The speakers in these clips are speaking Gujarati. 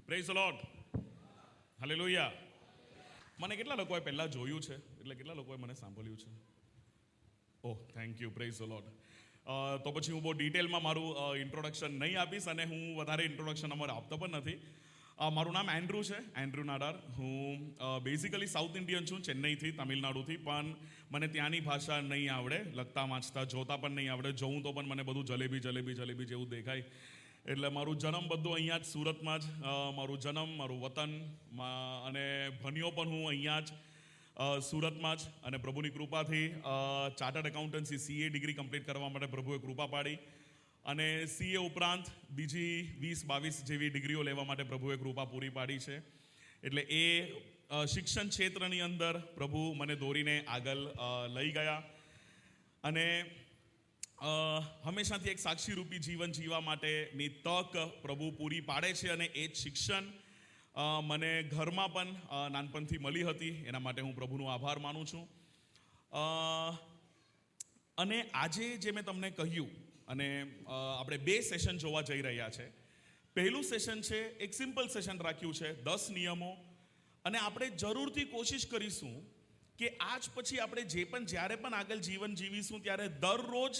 Praise the lord. હાલેલુયા. મને કેટલા લોકોએ પહેલાં જોયું છે, એટલે કેટલા લોકોએ મને સાંભળ્યું છે? Oh, thank you, praise the lord. તો પછી હું બહુ ડિટેલમાં મારું ઇન્ટ્રોડક્શન નહીં આપીશ અને હું વધારે ઇન્ટ્રોડક્શન અમારે આપતો પણ નથી. મારું નામ એન્ડ્રુ છે, એન્ડ્રુ નાડાર. હું બેઝિકલી સાઉથ ઇન્ડિયન છું, ચેન્નઈથી, તમિલનાડુથી, પણ મને ત્યાંની ભાષા નહીં આવડે, લખતા વાંચતા જોતા પણ નહીં આવડે. જોઉં તો પણ મને બધું જલેબી જલેબી જલેબી જેવું દેખાય. એટલે મારું જન્મ બધું અહીંયા જ સુરતમાં જ, મારું જન્મ, મારું વતન, અને ભણ્યો પણ હું અહીંયા જ સુરતમાં જ. અને પ્રભુની કૃપાથી chartered accountancy CA degree complete કરવા માટે પ્રભુએ કૃપા પાડી. અને CA ઉપરાંત બીજી 20-22 જેવી ડિગ્રીઓ લેવા માટે પ્રભુએ કૃપા પૂરી પાડી છે. એટલે એ શિક્ષણ ક્ષેત્રની અંદર પ્રભુ મને દોરીને આગળ લઈ ગયા. અને હંમેશાથી એક સાક્ષીરૂપી જીવન જીવવા માટેની તક પ્રભુ પૂરી પાડે છે. અને એ જ શિક્ષણ મને ઘરમાં પણ નાનપણથી મળી હતી. એના માટે હું પ્રભુનો આભાર માનું છું. અને આજે જે મેં તમને કહ્યું, અને આપણે 2 સેશન જોવા જઈ રહ્યા છે. પહેલું સેશન છે, એક સિમ્પલ સેશન રાખ્યું છે, 10 નિયમો. અને આપણે જરૂરથી કોશિશ કરીશું કે આજ પછી આપણે જ્યારે પણ આગળ જીવન જીવીશું ત્યારે દરરોજ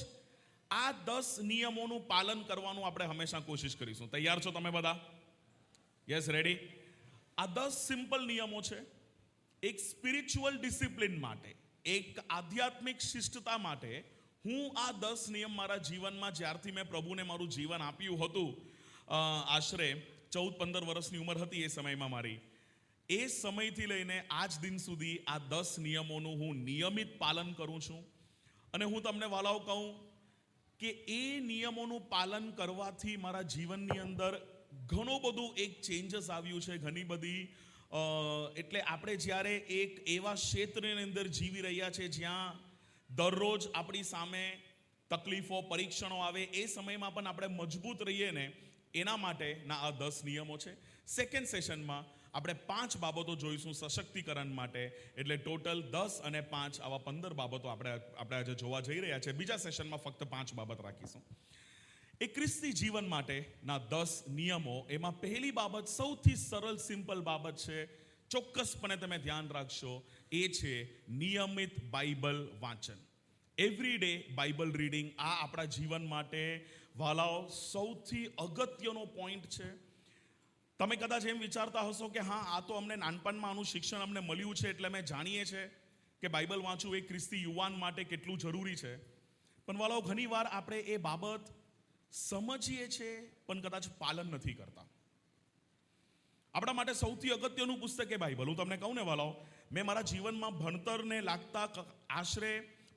આ 10 નિયમોનું પાલન કરવાનું આપણે હંમેશા કોશિશ કરીશું. તૈયાર છો તમે બધા? Yes, ready? આ 10 સિમ્પલ નિયમો છે, એક સ્પિરિચ્યુઅલ ડિસિપ્લિન માટે, એક આધ્યાત્મિક શિષ્ટતા માટે. હું આ 10 નિયમ મારા જીવનમાં જ્યારથી મેં પ્રભુને મારું જીવન આપ્યું હતું, આશરે 14-15 વર્ષની ઉંમર હતી એ સમયમાં મારી, એ સમયથી લઈને આજ દિન સુધી આ 10 નિયમોનું હું નિયમિત પાલન કરું છું. અને હું તમને વાલાઓ કહું કે એ નિયમોનું પાલન કરવાથી મારા જીવનની અંદર ઘણું બધું એક ચેન્જીસ આવ્યું છે, ઘણી બધી. એટલે આપણે જ્યારે એક એવા ક્ષેત્રની અંદર જીવી રહ્યા છે જ્યાં દરરોજ આપણી સામે તકલીફો, પરીક્ષણો આવે, એ સમયમાં પણ આપણે મજબૂત રહીએ ને, એના માટેના આ 10 નિયમો છે. સેકન્ડ સેશનમાં આપણે 5 બાબતો જોઈશું સશક્તિકરણ માટે. એટલે ટોટલ 10 અને 5 આવા 15 બાબતો આપણે આજે જોવા જઈ રહ્યા છે. બીજા સેશનમાં ફક્ત 5 બાબત રાખીશું. એ ખ્રિસ્તી જીવન માટેના 10 નિયમો. એમાં પહેલી બાબત સૌથી સરળ સિમ્પલ બાબત છે, ચોક્કસપણે તમે ધ્યાન રાખશો, એ છે નિયમિત બાઇબલ વાંચન. Every day Bible reading. આ આપણા જીવન માટે વાલાઓ સૌથી અગત્યનો પોઈન્ટ છે. તમે કદાચ એમ વિચારતા હશો કે હા, આ તો અમને નાનપણમાં આનું શિક્ષણ અમને મળ્યું છે એટલે અમે જાણીએ છીએ કે બાઇબલ વાંચવું એ ખ્રિસ્તી યુવાન માટે કેટલું જરૂરી છે. પણ વાલાઓ, ઘણીવાર આપણે એ બાબત સમજીએ છીએ પણ કદાચ પાલન નથી કરતા. આપણા માટે સૌથી અગત્યનું પુસ્તક એ બાઇબલ. હું તમને કહું ને વાલાઓ, મેં મારા જીવનમાં ભણતરને લાગતા આશરે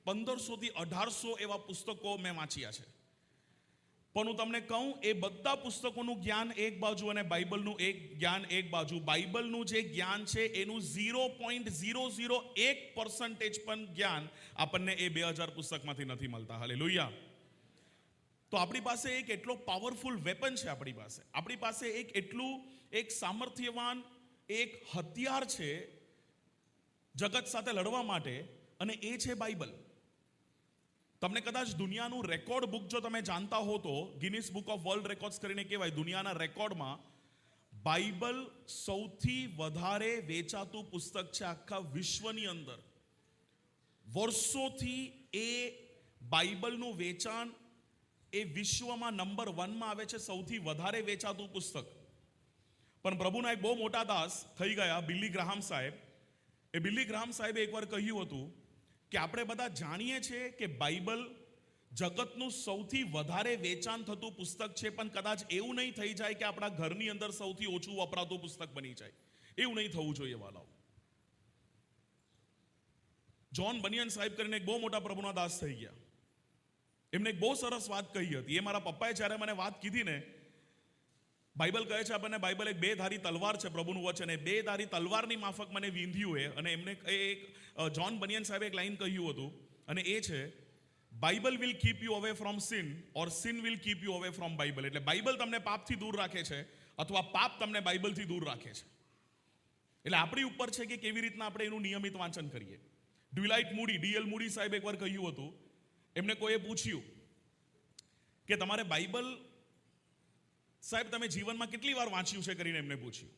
1500 થી 1800 એવા પુસ્તકો મેં વાંચ્યા છે. પણ હું તમને કહું, એ બધા પુસ્તકોનું જ્ઞાન એક બાજુ અને બાઇબલનું જ્ઞાન એક બાજુ. બાઇબલનું જે જ્ઞાન છે એનું 0.001% પણ જ્ઞાન આપણને એ 2000 પુસ્તકમાંથી નથી મળતા. હાલેલુયા. તો આપણી પાસે એક એટલો પાવરફુલ વેપન છે. આપણી પાસે એક સામર્થ્યવાન એક હથિયાર છે જગત સાથે લડવા માટે, અને એ છે બાઇબલ. તમને કદાચ દુનિયાનું રેકોર્ડ બુક જો તમે જાણતા હો તો Guinness book of world records કરીને કહેવાય, દુનિયાના રેકોર્ડમાં બાઇબલ સૌથી વધારે વેચાતું પુસ્તક છે આખા વિશ્વની અંદર. વર્ષોથી એ બાઇબલનું વેચાણ એ વિશ્વમાં નંબર 1માં આવે છે, સૌથી વધારે વેચાતું પુસ્તક. પણ પ્રભુના એક બહુ મોટા દાસ થઈ ગયા, બિલી ગ્રાહમ સાહેબ. એ બિલી ગ્રાહમ સાહેબે એકવાર કહ્યું હતું કે આપણે બધા જાણીએ છીએ કે બાઇબલ જગતનું સૌથી વધારે વેચાણ થતું પુસ્તક છે, પણ કદાચ એવું નહીં થઈ જાય કે આપણા ઘરની અંદર સૌથી ઓછું વપરાતું પુસ્તક બની જાય. એવું નહીં થવું જોઈએ વાલાઓ. જ્હોન બનિયન સાહેબ કરીને એક બહુ મોટા પ્રભુના દાસ થઈ ગયા. એમને એક બહુ સરસ વાત કહી હતી. એ મારા પપ્પાએ જ્યારે મને વાત કીધી ને, બાઇબલ કહે છે આપણને, બાઇબલ એક 2 ધારી તલવાર છે, પ્રભુનું વચન. એ 2 ધારી તલવારની માફક મને વીંધ્યું એ. અને એમને એક જ્હોન બનિયન સાહેબે એક લાઈન કહ્યું હતું, અને એ છે, Bible will keep you away from sin or sin will keep you away from Bible. એટલે બાઇબલ તમને પાપથી દૂર રાખે છે અથવા પાપ તમને બાઇબલથી દૂર રાખે છે. એટલે આપણી ઉપર છે કે કેવી રીતના આપણે એનું નિયમિત વાંચન કરીએ. ડ્યુલાઇટ મૂડી, DL મૂડી સાહેબ એકવાર કહ્યું હતું, એમને કોઈએ પૂછ્યું કે તમારે બાઇબલ સાહેબ તમે જીવનમાં કેટલી વાર વાંચ્યું છે કરીને એમને પૂછ્યું.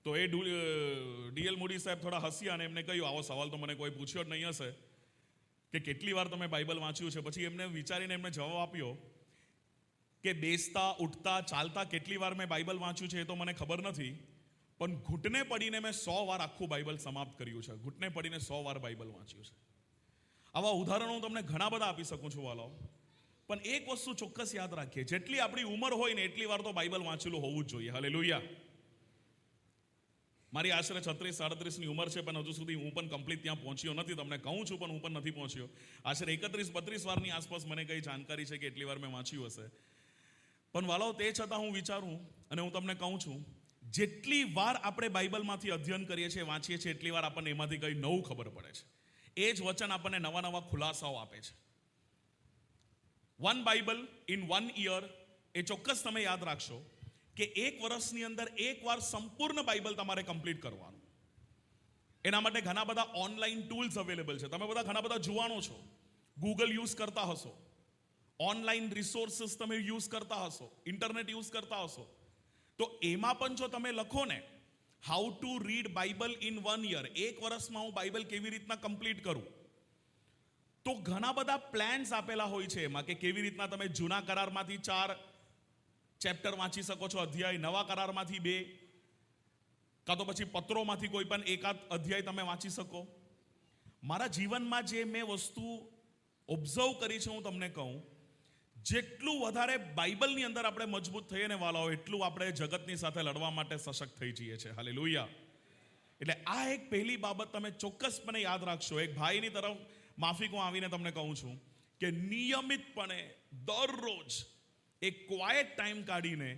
તો એ ડીએલ મૂડી સાહેબ થોડા હસ્યા અને એમને કહ્યું, આવો સવાલ તો મને કોઈ પૂછ્યો જ નહીં હશે કે કેટલી વાર તમે બાઇબલ વાંચ્યું છે. પછી એમને વિચારીને એમને જવાબ આપ્યો કે બેસતા ઉઠતા ચાલતા કેટલી વાર મેં બાઇબલ વાંચ્યું છે એ તો મને ખબર નથી, પણ ઘૂંટને પડીને મેં 100 વાર આખું બાઇબલ સમાપ્ત કર્યું છે. ઘૂંટને પડીને 100 વાર બાઇબલ વાંચ્યું છે. આવા ઉદાહરણો હું તમને ઘણા બધા આપી શકું છું વાલાઓ, પણ એક વસ્તુ ચોક્કસ યાદ રાખીએ, જેટલી આપણી ઉંમર હોય ને એટલી વાર તો બાઇબલ વાંચેલું હોવું જ જોઈએ. હાલેલુયા. મારી આશરે 36-37ની ઉંમર છે, પણ હજુ સુધી હું પણ કમ્પ્લીટ ત્યાં પહોંચ્યો નથી. તમને કહું છું પણ હું પણ નથી પહોંચ્યો. આશરે 31-32 વારની આસપાસ મને કઈ જાણકારી છે કે એટલી વાર મેં વાંચ્યું હશે. પણ વાલાઓ, તે છતાં હું વિચારું અને હું તમને કહું છું, જેટલી વાર આપણે બાઇબલમાંથી અધ્યયન કરીએ છીએ, વાંચીએ છીએ, એટલી વાર આપણને એમાંથી કંઈ નવું ખબર પડે છે. એ જ વચન આપણને નવા નવા ખુલાસાઓ આપે છે. 1 બાઇબલ ઇન 1 યર, એ ચોક્કસ તમે યાદ રાખશો કે 1 વર્ષની અંદર એકવાર સંપૂર્ણ બાઇબલ તમારે કમ્પ્લીટ કરવાનું. એના માટે ઘણા બધા ઓનલાઈન ટૂલ્સ અવેલેબલ છે. તમે બધા ઘણા બધા જુવાનો છો, ગૂગલ યુઝ કરતા હશો, ઓનલાઈન રિસોર્સિસ તમે યુઝ કરતા હશો, ઇન્ટરનેટ યુઝ કરતા હશો. તો એમાં પણ જો તમે લખો ને how to read Bible in 1 year, 1 વર્ષમાં હું બાઇબલ કેવી રીતના કમ્પ્લીટ કરું, તો ઘણા બધા પ્લાન્સ આપેલા હોય છે એમાં કે કેવી રીતના તમે જૂના કરારમાંથી 4 ચેપ્ટર વાંચી શકો છો, અધ્યાય, નવા કરારમાંથી 2, કાં તો પછી પત્રોમાંથી કોઈ પણ એકાદ અધ્યાય તમે વાંચી શકો. મારા જીવનમાં જે મેં વસ્તુ ઓબ્ઝર્વ કરી છે, હું તમને કહું, જેટલું વધારે બાઇબલની અંદર આપણે મજબૂત થઈએ ને વાલાઓ, એટલું આપણે જગતની સાથે લડવા માટે સશક્ત થઈ જઈએ છીએ. હાલેલુયા. એટલે આ એક પહેલી બાબત તમે ચોક્કસપણે યાદ રાખશો. એક ભાઈની તરફ માફી હું આવીને તમને કહું છું કે નિયમિતપણે દરરોજ એક ક્વાયટ ટાઈમ કાઢીને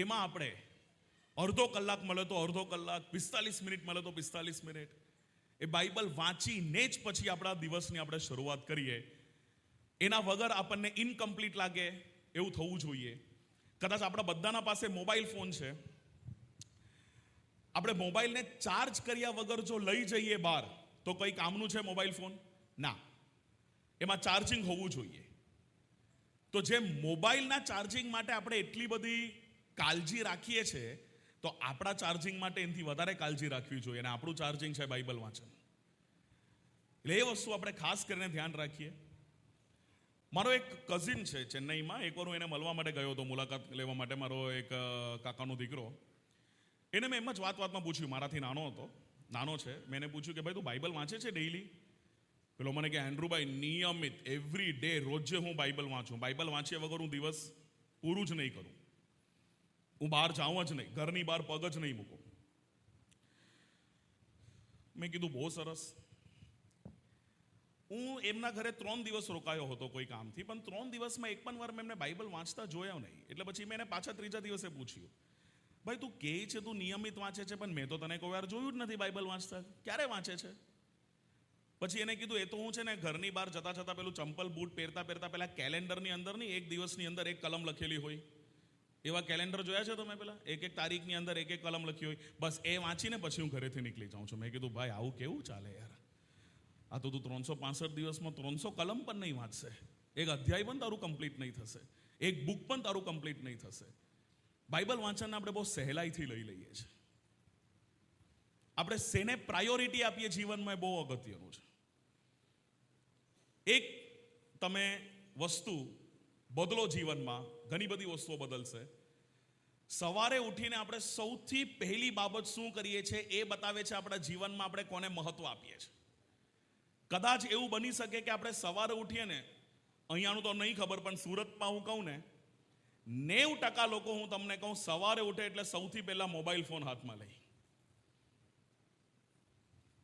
એમાં આપણે અડધો કલાક મળે તો અડધો કલાક, 45 મિનિટ મળે તો 45 મિનિટ એ બાઇબલ વાંચીને જ પછી આપણા દિવસની આપણે શરૂઆત કરીએ. એના વગર આપણને ઇનકમ્પ્લીટ લાગે એવું થવું જોઈએ. કદાચ આપણા બધાના પાસે મોબાઈલ ફોન છે. આપણે મોબાઈલને ચાર્જ કર્યા વગર જો લઈ જઈએ બહાર તો કઈ કામનું છે મોબાઈલ ફોન? ના, એમાં ચાર્જિંગ હોવું જોઈએ. તો જે મોબાઈલના ચાર્જિંગ માટે આપણે એટલી બધી કાળજી રાખીએ છીએ, તો આપણા ચાર્જિંગ માટે એનાથી વધારે કાળજી રાખવી જોઈએ. અને આપણું ચાર્જિંગ છે બાઇબલ વાંચન. એટલે એ વસ્તુ આપણે ખાસ કરીને ધ્યાન રાખીએ. મારો એક કઝિન છે ચેન્નઈમાં. એકવાર હું એને મળવા માટે ગયો હતો, મુલાકાત લેવા માટે. મારો એક કાકાનો દીકરો. એને મેં એમ જ વાતમાં પૂછ્યું, મારાથી નાનો છે. મેં એને પૂછ્યું કે ભાઈ તું બાઇબલ વાંચે છે ડેઈલી? પેલો મને કે એન્ડ્રુભાઈ નિયમિત એવરી ડે રોજે હું બાઇબલ વાંચું. બાઇબલ વાંચ્યા વગર હું દિવસ પૂરું જ નહીં કરું. હું બહાર જાઉં જ નહીં, ઘરની બહાર પગ જ નહીં મૂકું. મેં કીધું બહુ સરસ. હું એમના ઘરે 3 દિવસ રોકાયો હતો કોઈ કામથી, પણ 3 દિવસમાં એક પણ વાર મેં એમને બાઇબલ વાંચતા જોયા નહીં. એટલે પછી મેં એને પાછા 3જા દિવસે પૂછ્યું, ભાઈ તું કહે છે તું નિયમિત વાંચે છે, પણ મેં તો તને કોઈ વાર જોયું જ નથી બાઇબલ વાંચતા. ક્યારે વાંચે છે? પછી એને કીધું, એ તો હું છે ને ઘરની બહાર જતા જતા પેલું ચંપલ બૂટ પહેરતા પેલા કેલેન્ડરની અંદર નહીં, એક દિવસની અંદર એક કલમ લખેલી હોય એવા કેલેન્ડર જોયા છે તમે? પેલા એક તારીખની અંદર એક કલમ લખી હોય, બસ એ વાંચીને પછી હું ઘરેથી નીકળી જાઉં છું. મેં કીધું ભાઈ આવું કેવું ચાલે યાર? આ તો તું 365 દિવસમાં 300 કલમ પણ નહીં વાંચશે, એક અધ્યાય પણ તારું કમ્પ્લીટ નહીં થશે, એક બુક પણ તારું કમ્પ્લીટ નહીં થશે. બાઇબલ વાંચનને આપણે બહુ સહેલાઈથી લઈ લઈએ છીએ. આપણે શેને પ્રાયોરિટી આપીએ જીવનમાં એ બહુ અગત્યનું છે. એક તમે વસ્તુ બદલો જીવનમાં, ઘણી બધી વસ્તુઓ બદલશે. સવારે ઉઠીને આપણે સૌથી પહેલી બાબત શું કરીએ છીએ એ બતાવે છે આપણા જીવનમાં આપણે કોને મહત્વ આપીએ છીએ. કદાચ એવું બની શકે કે આપણે સવારે ઉઠીએ ને, અહીંયાનું તો નહીં ખબર, પણ સુરતમાં હું કહું ને 90% લોકો, હું તમને કહું, સવારે ઉઠે એટલે સૌથી પહેલા મોબાઈલ ફોન હાથમાં લઈ,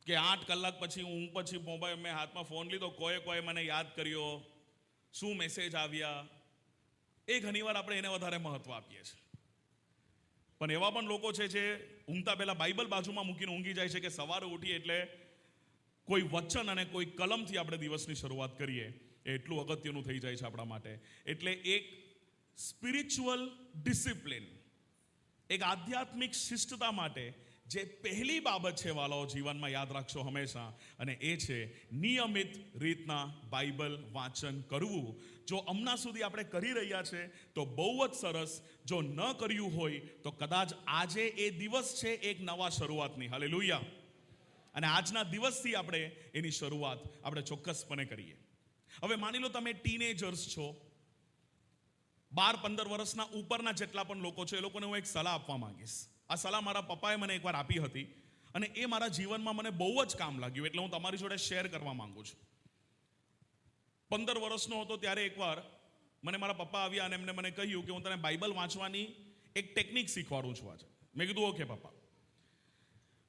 કે 8 કલાક પછી હું પછી મોબાઈલ મેં હાથમાં ફોન લીધો, કોઈ મને યાદ કર્યો, શું મેસેજ આવ્યા, એ ઘણીવાર આપણે એને વધારે મહત્વ આપીએ છીએ. પણ એવા પણ લોકો છે જે ઊંઘતા પહેલા બાઇબલ બાજુમાં મૂકીને ઊંઘી જાય છે કે સવારે ઉઠીએ એટલે કોઈ વચન અને કોઈ કલમથી આપણે દિવસની શરૂઆત કરીએ. એ એટલું અગત્યનું થઈ જાય છે આપણા માટે. એટલે એક સ્પિરિચ્યુઅલ ડિસિપ્લિન, એક આધ્યાત્મિક શિસ્તતા માટે જે પહેલી બાબત છે વાલાઓ જીવનમાં યાદ રાખશો હંમેશા, અને એ છે નિયમિત રીતના બાઇબલ વાંચન કરવું. જો હમણાં સુધી આપણે કરી રહ્યા છે તો બહુ જ સરસ. જો ન કર્યું હોય તો કદાચ આજે એ દિવસ છે એક નવા શરૂઆતની. હાલેલુયા. અને આજના દિવસથી આપણે એની શરૂઆત આપણે ચોક્કસપણે કરીએ. હવે માની લો તમે ટીનેજર્સ છો, 12-15 વર્ષના ઉપરના જેટલા પણ લોકો છે, એ લોકોને હું એક સલાહ આપવા માંગીશ. આ સલાહ મારા પપ્પાએ મને એકવાર આપી હતી અને એ મારા જીવનમાં મને બહુ જ કામ લાગ્યું, એટલે હું તમારી જોડે શેર કરવા માંગુ છું. 15 વર્ષનો હતો ત્યારે એકવાર મને મારા પપ્પા આવ્યા અને એમને મને કહ્યું કે હું તને બાઇબલ વાંચવાની એક ટેકનિક શીખવાડું છું આજે. મેં કીધું ઓકે પપ્પા.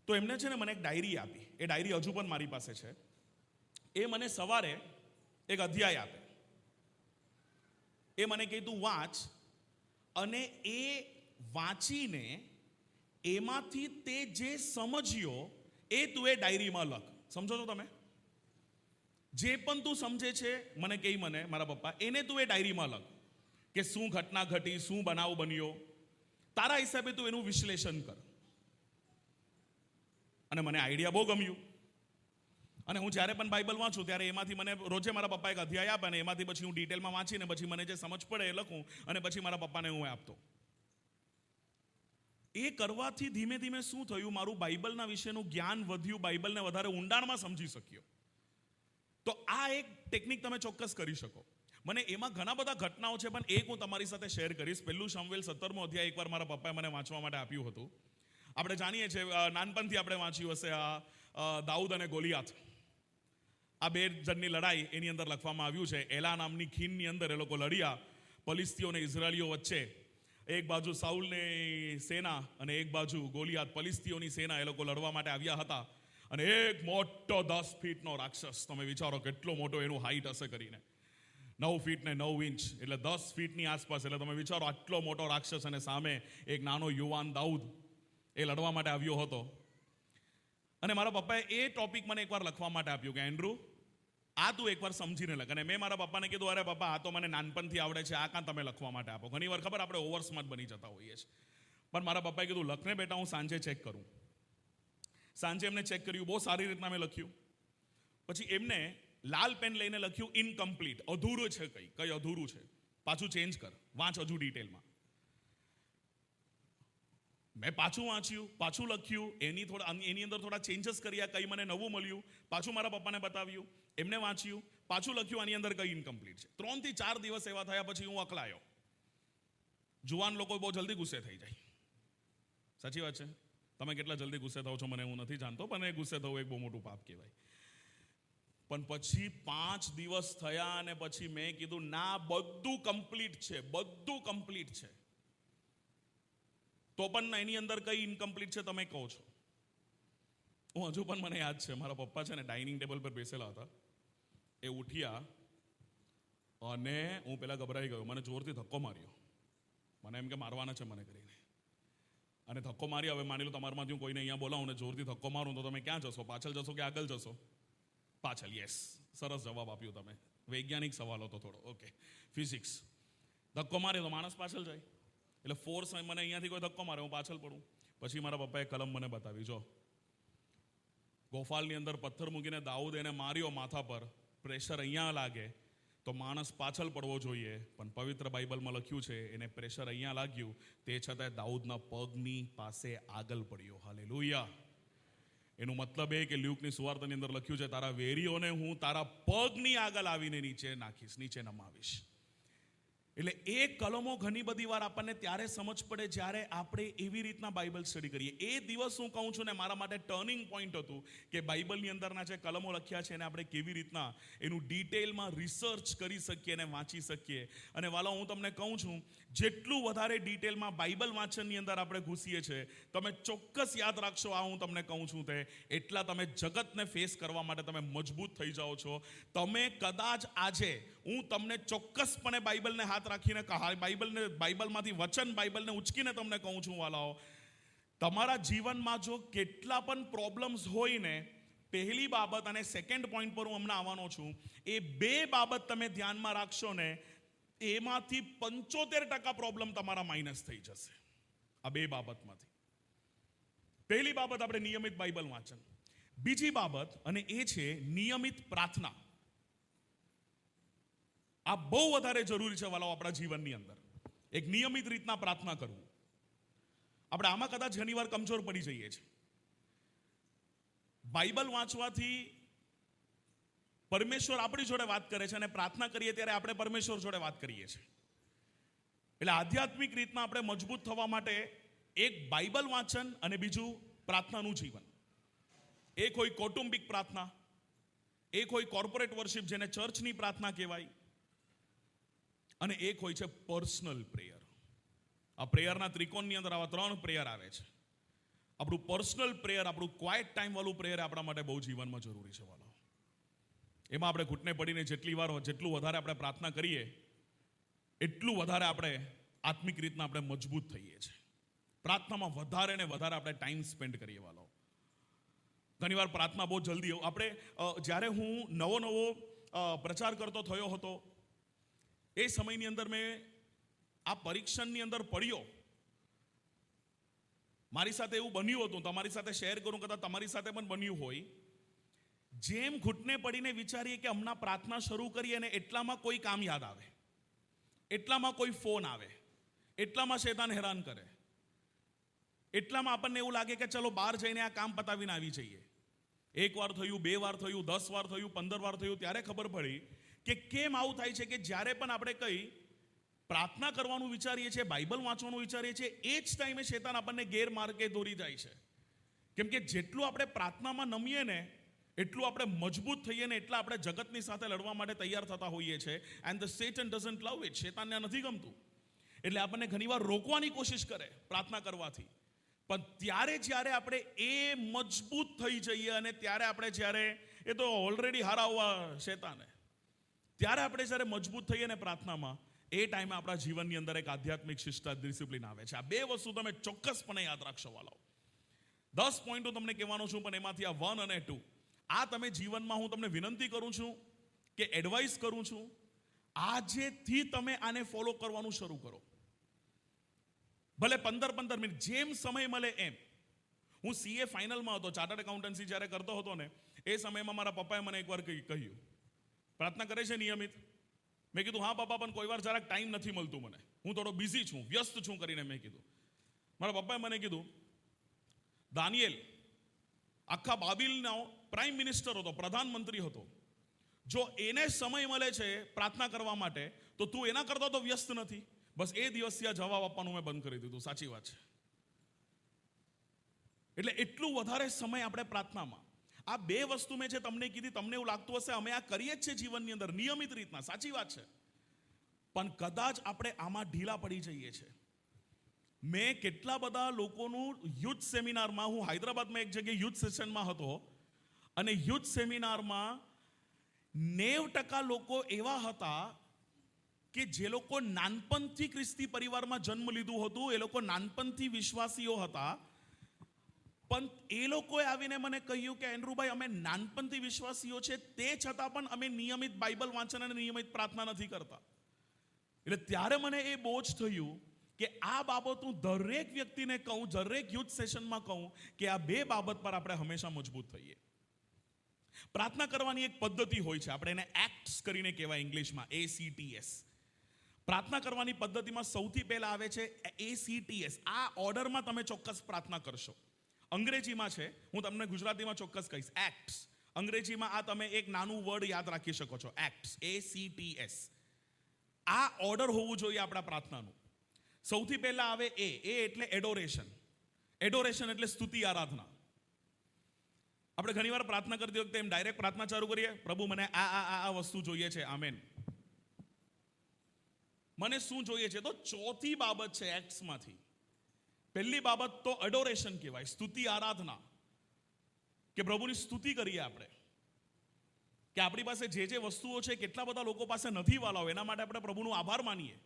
તો એમને છે ને મને એક ડાયરી આપી. એ ડાયરી હજુ પણ મારી પાસે છે. એ મને સવારે એક અધ્યાય આપે. એ મને કહે તું વાંચ, અને એ વાંચીને એમાંથી તે જે સમજ્યો એ તું એ ડાયરીમાં લખ. સમજો છો તમે? જે પણ તું સમજે છે મને કહી, મને મારા પપ્પા, એને તું એ ડાયરીમાં લખ કે શું ઘટના ઘટી, શું બનાવ બન્યો, તારા હિસાબે તું એનું વિશ્લેષણ કર. અને મને આઈડિયા બહુ ગમ્યું. અને હું જ્યારે પણ બાઇબલ વાંચું ત્યારે એમાંથી મને રોજે મારા પપ્પા એક અધ્યાય આપે અને એમાંથી પછી હું ડિટેલમાં વાંચીને પછી મને જે સમજ પડે એ લખું અને પછી મારા પપ્પાને હું આપતો. એ કરવાથી ધીમે ધીમે શું થયું, મારું બાઇબલના વિશેનું જ્ઞાન વધ્યું, બાઇબલને વધારે ઊંડાણમાં સમજી શક્યો. તો આ એક ટેકનિક તમે ચોક્કસ કરી શકો. મને એમાં ઘણા બધા ઘટનાઓ છે, પણ એક હું તમારી સાથે શેર કરીશ. પહેલું શમુએલ 17મો અધ્યાય એકવાર મારા પપ્પાએ મને વાંચવા માટે આપ્યું હતું. આપણે જાણીએ છીએ, નાનપણથી આપણે વાંચ્યું હશે, આ દાઉદ અને ગોલિયાત, આ બે જણની લડાઈ એની અંદર લખવામાં આવ્યું છે. એલા નામની ખીણની અંદર એ લોકો લડ્યા ફલિસ્તીઓ અને ઇઝરાયલીઓ વચ્ચે. એક બાજુ સાઉલની સેના અને એક બાજુ ગોલિયાત ફલિસ્તીઓની સેના. એ લોકો લડવા માટે આવ્યા હતા અને એક મોટો 10 ફીટનો રાક્ષસ, તમે વિચારો કેટલો મોટો એનું હાઈટ હશે કરીને, 9 ફીટ ને 9 ઇંચ, એટલે 10 ફીટની આસપાસ. એટલે તમે વિચારો આટલો મોટો રાક્ષસ અને સામે એક નાનો યુવાન દાઉદ એ લડવા માટે આવ્યો હતો. અને મારા પપ્પાએ એ ટોપિક મને એકવાર લખવા માટે આપ્યું કે એન્ડ્રુ, આ તું એકવાર સમજીને લખ. અને મેં મારા પપ્પાને કીધું, અરે પપ્પા, આ તો મને નાનપણથી આવડે છે, આ કાં તમે લખવા માટે આપો. ઘણી વાર ખબર આપણે ઓવર સ્માર્ટ બની જતા હોઈએ છીએ. પણ મારા પપ્પાએ કીધું લખને બેટા, હું સાંજે ચેક કરું. સાંજે એમને ચેક કર્યું, બહુ સારી રીતના મેં લખ્યું. પછી એમને લાલ પેન લઈને લખ્યું ઇનકમ્પ્લીટ, અધૂરું છે, કઈ અધૂરું છે, પાછું ચેન્જ કર, વાંચ હજુ ડિટેલમાં. મેં પાછું વાંચ્યું, પાછું લખ્યું, એની અંદર થોડા ચેન્જીસ કર્યા, કંઈ મને નવું મળ્યું, પાછું મારા પપ્પાને બતાવ્યું, એમને વાંચ્યું, પાછું લખ્યું, આની અંદર કઈ ઇનકમ્પ્લીટ છે. 3 થી 4 દિવસ એવા થયા પછી હું અકળાયો. જુવાન લોકો બહુ જલ્દી ગુસ્સે થઈ જાય. સાચી વાત છે? તમે કેટલા જલ્દી ગુસ્સે થાવ છો મને હું નથી જાણતો, પણ એ ગુસ્સે થવું એક બહુ મોટું પાપ કહેવાય. પણ પછી 5 દિવસ થયા અને પછી મેં કીધું ના, બધું કમ્પ્લીટ છે, બધું કમ્પ્લીટ છે. તો પણ એની અંદર કઈ ઇનકમ્પ્લીટ છે તમે કહો છો. હું હજુ પણ મને યાદ છે, મારા પપ્પા છે ને ડાઇનિંગ ટેબલ પર બેસેલા હતા. એ ઉઠ્યા અને હું પેલા ગભરાઈ ગયો. મને જોરથી ધક્કો માર્યો. મને એમ કે મારવાના છે મને કરીને. અને ધક્કો મારી, હવે માની લો તમારામાંથી હું કોઈને અહીંયા બોલાવું ને જોરથી ધક્કો મારું તો તમે ક્યાં જશો? પાછળ જશો કે આગળ જશો? પાછળ. યસ, સરસ જવાબ આપ્યો તમે. વૈજ્ઞાનિક સવાલ હતો થોડો. Okay, physics. ધક્કો મારે તો માણસ પાછળ જાય. એટલે ફોર્સ મને અહીંયાથી કોઈ ધક્કો મારે હું પાછળ પડું. પછી મારા પપ્પાએ કલમ મને બતાવી, જો ગોફાલની અંદર પથ્થર મૂકીને દાઉદ એને માર્યો માથા પર, પ્રેશર અહીંયા લાગે તો માણસ પાછળ પડવો જોઈએ, પણ પવિત્ર બાઇબલમાં લખ્યું છે એને પ્રેશર અહીંયા લાગ્યું, તે છતાં દાઉદના પગની પાસે આગળ પડ્યો. હાલેલુયા. એનું મતલબ એ કે લ્યુકની સુવાર્તાની અંદર લખ્યું છે, તારા વેરીઓને હું તારા પગની આગળ આવીને નીચે નાખીશ, નીચે નમાવીશ. એટલે એ કલમો ઘણી બધી વાર આપણને ત્યારે સમજ પડે જ્યારે આપણે એવી રીતના બાઇબલ સ્ટડી કરીએ. એ દિવસ હું કહું છું ને મારા માટે ટર્નિંગ પોઈન્ટ હતું કે બાઇબલની અંદરના જે કલમો લખ્યા છે એને આપણે કેવી રીતના એનું ડિટેલમાં રિસર્ચ કરી શકીએ અને વાંચી શકીએ. અને વાલા, હું તમને કહું છું, જેટલું વધારે ડિટેલમાં બાઇબલ વાંચનની અંદર આપણે ઘૂસીએ છીએ, તમે ચોક્કસ યાદ રાખશો, આ હું તમને કહું છું તે એટલા તમે જગતને ફેસ કરવા માટે તમે મજબૂત થઈ જાઓ છો. તમે કદાચ આજે હું તમને ચોક્કસપણે બાઇબલને હાથ રાખીને બાઇબલમાંથી વચન બાઇબલને ઉચકીને તમને કહું છું વાલાઓ, તમારા જીવનમાં જો કેટલા પણ પ્રોબ્લેમ્સ હોય ને, પહેલી બાબત અને સેકન્ડ પોઈન્ટ પર હું હમણાં આવવાનો છું, એ 2 બાબત તમે ધ્યાનમાં રાખશો ને, એમાંથી 75% પ્રોબ્લેમ તમારા માઇનસ થઈ જશે. આ 2 બાબતમાંથી પહેલી બાબત આપણે નિયમિત બાઇબલ વાંચન, બીજી બાબત અને એ છે નિયમિત પ્રાર્થના. આ બહુ વધારે જરૂરી છે વાલાઓ આપણા જીવનની અંદર, એક નિયમિત રીતના પ્રાર્થના કરવું. આપણે આમાં કદાચ ઘણીવાર કમજોર પડી જઈએ છીએ. બાઇબલ વાંચવાથી પરમેશ્વર આપણી જોડે વાત કરે છે અને પ્રાર્થના કરીએ ત્યારે આપણે પરમેશ્વર જોડે વાત કરીએ છીએ. એટલે આધ્યાત્મિક રીતના આપણે મજબૂત થવા માટે એક બાઇબલ વાંચન અને બીજું પ્રાર્થનાનું જીવન. એક હોય કૌટુંબિક પ્રાર્થના, એક હોય કોર્પોરેટ વર્શિપ જેને ચર્ચની પ્રાર્થના કહેવાય, અને એક હોય છે પર્સનલ પ્રેયર. આ પ્રેયરના ત્રિકોણની અંદર આવા 3 પ્રેયર આવે છે. આપણું પર્સનલ પ્રેયર, આપણું ક્વાઇટ ટાઈમ વાળું પ્રેયર આપણા માટે બહુ જીવનમાં જરૂરી છે વાલો. એમાં આપણે ઘૂંટને પડીને જેટલું વધારે આપણે પ્રાર્થના કરીએ એટલું વધારે આપણે આત્મિક રીતના આપણે મજબૂત થઈએ છીએ. પ્રાર્થનામાં વધારે ને વધારે આપણે ટાઈમ સ્પેન્ડ કરીએ વાલો. ઘણીવાર પ્રાર્થના બહુ જલ્દી, આપણે જ્યારે હું નવો પ્રચાર કરતો થયો હતો એ સમયની અંદર મેં આ પરીક્ષણની અંદર પડ્યો. મારી સાથે એવું બન્યું હતું, તમારી સાથે શેર કરું, કદાચ તમારી સાથે પણ બન્યું હોય. જેમ ઘૂંટને પડીને વિચારીએ કે હમણાં પ્રાર્થના શરૂ કરીએ અને એટલામાં કોઈ કામ યાદ આવે, એટલામાં કોઈ ફોન આવે, એટલામાં શૈતાન હેરાન કરે, એટલામાં આપણને એવું લાગે કે ચલો બહાર જઈને આ કામ પતાવીને આવી જઈએ. 1 વાર થયું, 2 વાર થયું, 10 વાર થયું, 15 વાર થયું, ત્યારે ખબર પડી કે કેમ આવું થાય છે કે જ્યારે પણ આપણે કંઈ પ્રાર્થના કરવાનું વિચારીએ છીએ, બાઇબલ વાંચવાનું વિચારીએ છીએ, એ જ ટાઈમે શૈતાન આપણને ગેરમાર્ગે દોરી જાય છે. કેમ કે જેટલું આપણે પ્રાર્થનામાં નમીએ ને એટલું આપણે મજબૂત થઈએ ને એટલા આપણે જગતની સાથે લડવા માટે તૈયાર થતા હોઈએ છીએ. And the Satan doesn't love it. શૈતાનને નથી ગમતું, એટલે આપણને ઘણીવાર રોકવાની કોશિશ કરે પ્રાર્થના કરવાથી. પણ જ્યારે આપણે એ મજબૂત થઈ જઈએ અને ત્યારે આપણે જ્યારે, એ તો ઓલરેડી હારાવવા શૈતાને, ત્યારે આપણે જ્યારે મજબૂત થઈએ ને પ્રાર્થનામાં, એ ટાઈમે આપણા જીવનની અંદર એક આધ્યાત્મિક શિસ્ત, ડિસિપ્લિન આવે છે. આ 2 વસ્તુ તમે ચોક્કસપણે યાદ રાખશો વાલો. 10 પોઈન્ટ હું તમને કહેવાનો છું, પણ એમાંથી આ 1 અને 2 આ તમે જીવનમાં, હું તમને વિનંતી કરું છું કે એડવાઇસ કરું છું, આજેથી તમે આને ફોલો કરવાનું શરૂ કરો. ભલે 15 મિનિટ, જેમ સમય મળે એમ. હું CA ફાઇનલમાં હતો, ચાર્ટર્ડ એકાઉન્ટન્સી જ્યારે કરતો હતો ને, એ સમયમાં મારા પપ્પાએ મને એકવાર કહ્યું, પ્રાર્થના કરે છે નિયમિત? મેં કીધું હા પપ્પા, પણ કોઈ વાર જરાક ટાઈમ નથી મળતું મને, હું થોડો બિઝી છું, વ્યસ્ત છું કરીને મેં કીધું. મારા પપ્પાએ મને કીધું, દાનિયેલ આખા બાબિલનો પ્રાઇમ મિનિસ્ટર હતો, પ્રધાનમંત્રી હતો, જો એને સમય મળે છે પ્રાર્થના કરવા માટે તો તું એના કરતા તો વ્યસ્ત નથી. બસ એ દિવસથી આ જવાબ આપવાનું મેં બંધ કરી દીધું. સાચી વાત છે. એટલે એટલું વધારે સમય આપણે પ્રાર્થનામાં, આ 2 વસ્તુ મેં જે તમને કીધી, તમને એવું લાગતું હશે અમે આ કરીએ જ છે જીવનની અંદર નિયમિત રીતના, સાચી વાત છે, પણ કદાચ આપણે આમાં ઢીલા પડી જઈએ છીએ. મેં કેટલા બધા લોકોનું યુથ સેમિનારમાં, હું હૈદરાબાદમાં એક જગ્યાએ યુથ સેશનમાં હતો, અને યુથ સેમિનારમાં 90% લોકો એવા હતા કે જે લોકો નાનપણથી ખ્રિસ્તી પરિવારમાં જન્મ લીધું હતું, એ લોકો નાનપણથી વિશ્વાસીઓ હતા. પણ એ લોકોએ આવીને મને કહ્યું કે એન્ડ્રુભાઈ, અમે નાનપણથી વિશ્વાસીઓ છે, તે છતાં પણ અમે નિયમિત બાઇબલ વાંચન અને નિયમિત પ્રાર્થના નથી કરતા. એટલે ત્યારે મને એ બહુ જ થયું કે આ બાબત હું દરેક વ્યક્તિને કહું, દરેક યુથ સેશનમાં કહું કે આ 2 બાબત પર આપણે હંમેશા મજબૂત થઈએ. પ્રાર્થના કરવાની એક પદ્ધતિ હોય છે, આપણે એને એક્ટ્સ કરીને કહેવાય ઇંગ્લિશમાં, ACTS. પ્રાર્થના કરવાની પદ્ધતિમાં સૌથી પહેલા આવે છે ACTS. આ ઓર્ડરમાં તમે ચોક્કસ પ્રાર્થના કરશો. અંગ્રેજીમાં છે, હું તમને ગુજરાતીમાં ચોક્કસ કહીશ, એક્ટ્સ. અંગ્રેજીમાં આ તમે એક નાનું વર્ડ યાદ રાખી શકો છો, એક્ટ્સ, ACTS. આ ઓર્ડર હોવું જોઈએ આપણા પ્રાર્થનાનું. સૌથી પહેલા આવે એ એટલે એડોરેશન. એડોરેશન એટલે સ્તુતિ, આરાધના. આપણે ઘણીવાર પ્રાર્થના કરતી વખતે એમ ડાયરેક્ટ પ્રાર્થના ચાલુ કરીએ, પ્રભુ મને આ વસ્તુ જોઈએ છે, આમેન. મને શું જોઈએ છે? તો ચોથી બાબત છે એક્ટ્સમાંથી. પહેલી બાબત તો એડોરેશન કહેવાય, સ્તુતિ, આરાધના. કે પ્રભુની સ્તુતિ કરીએ આપણે, કે આપણી પાસે જે વસ્તુઓ છે, કેટલા બધા લોકો પાસે નથી વાલાઓ, એના માટે આપણે પ્રભુનો આભાર માનીએ.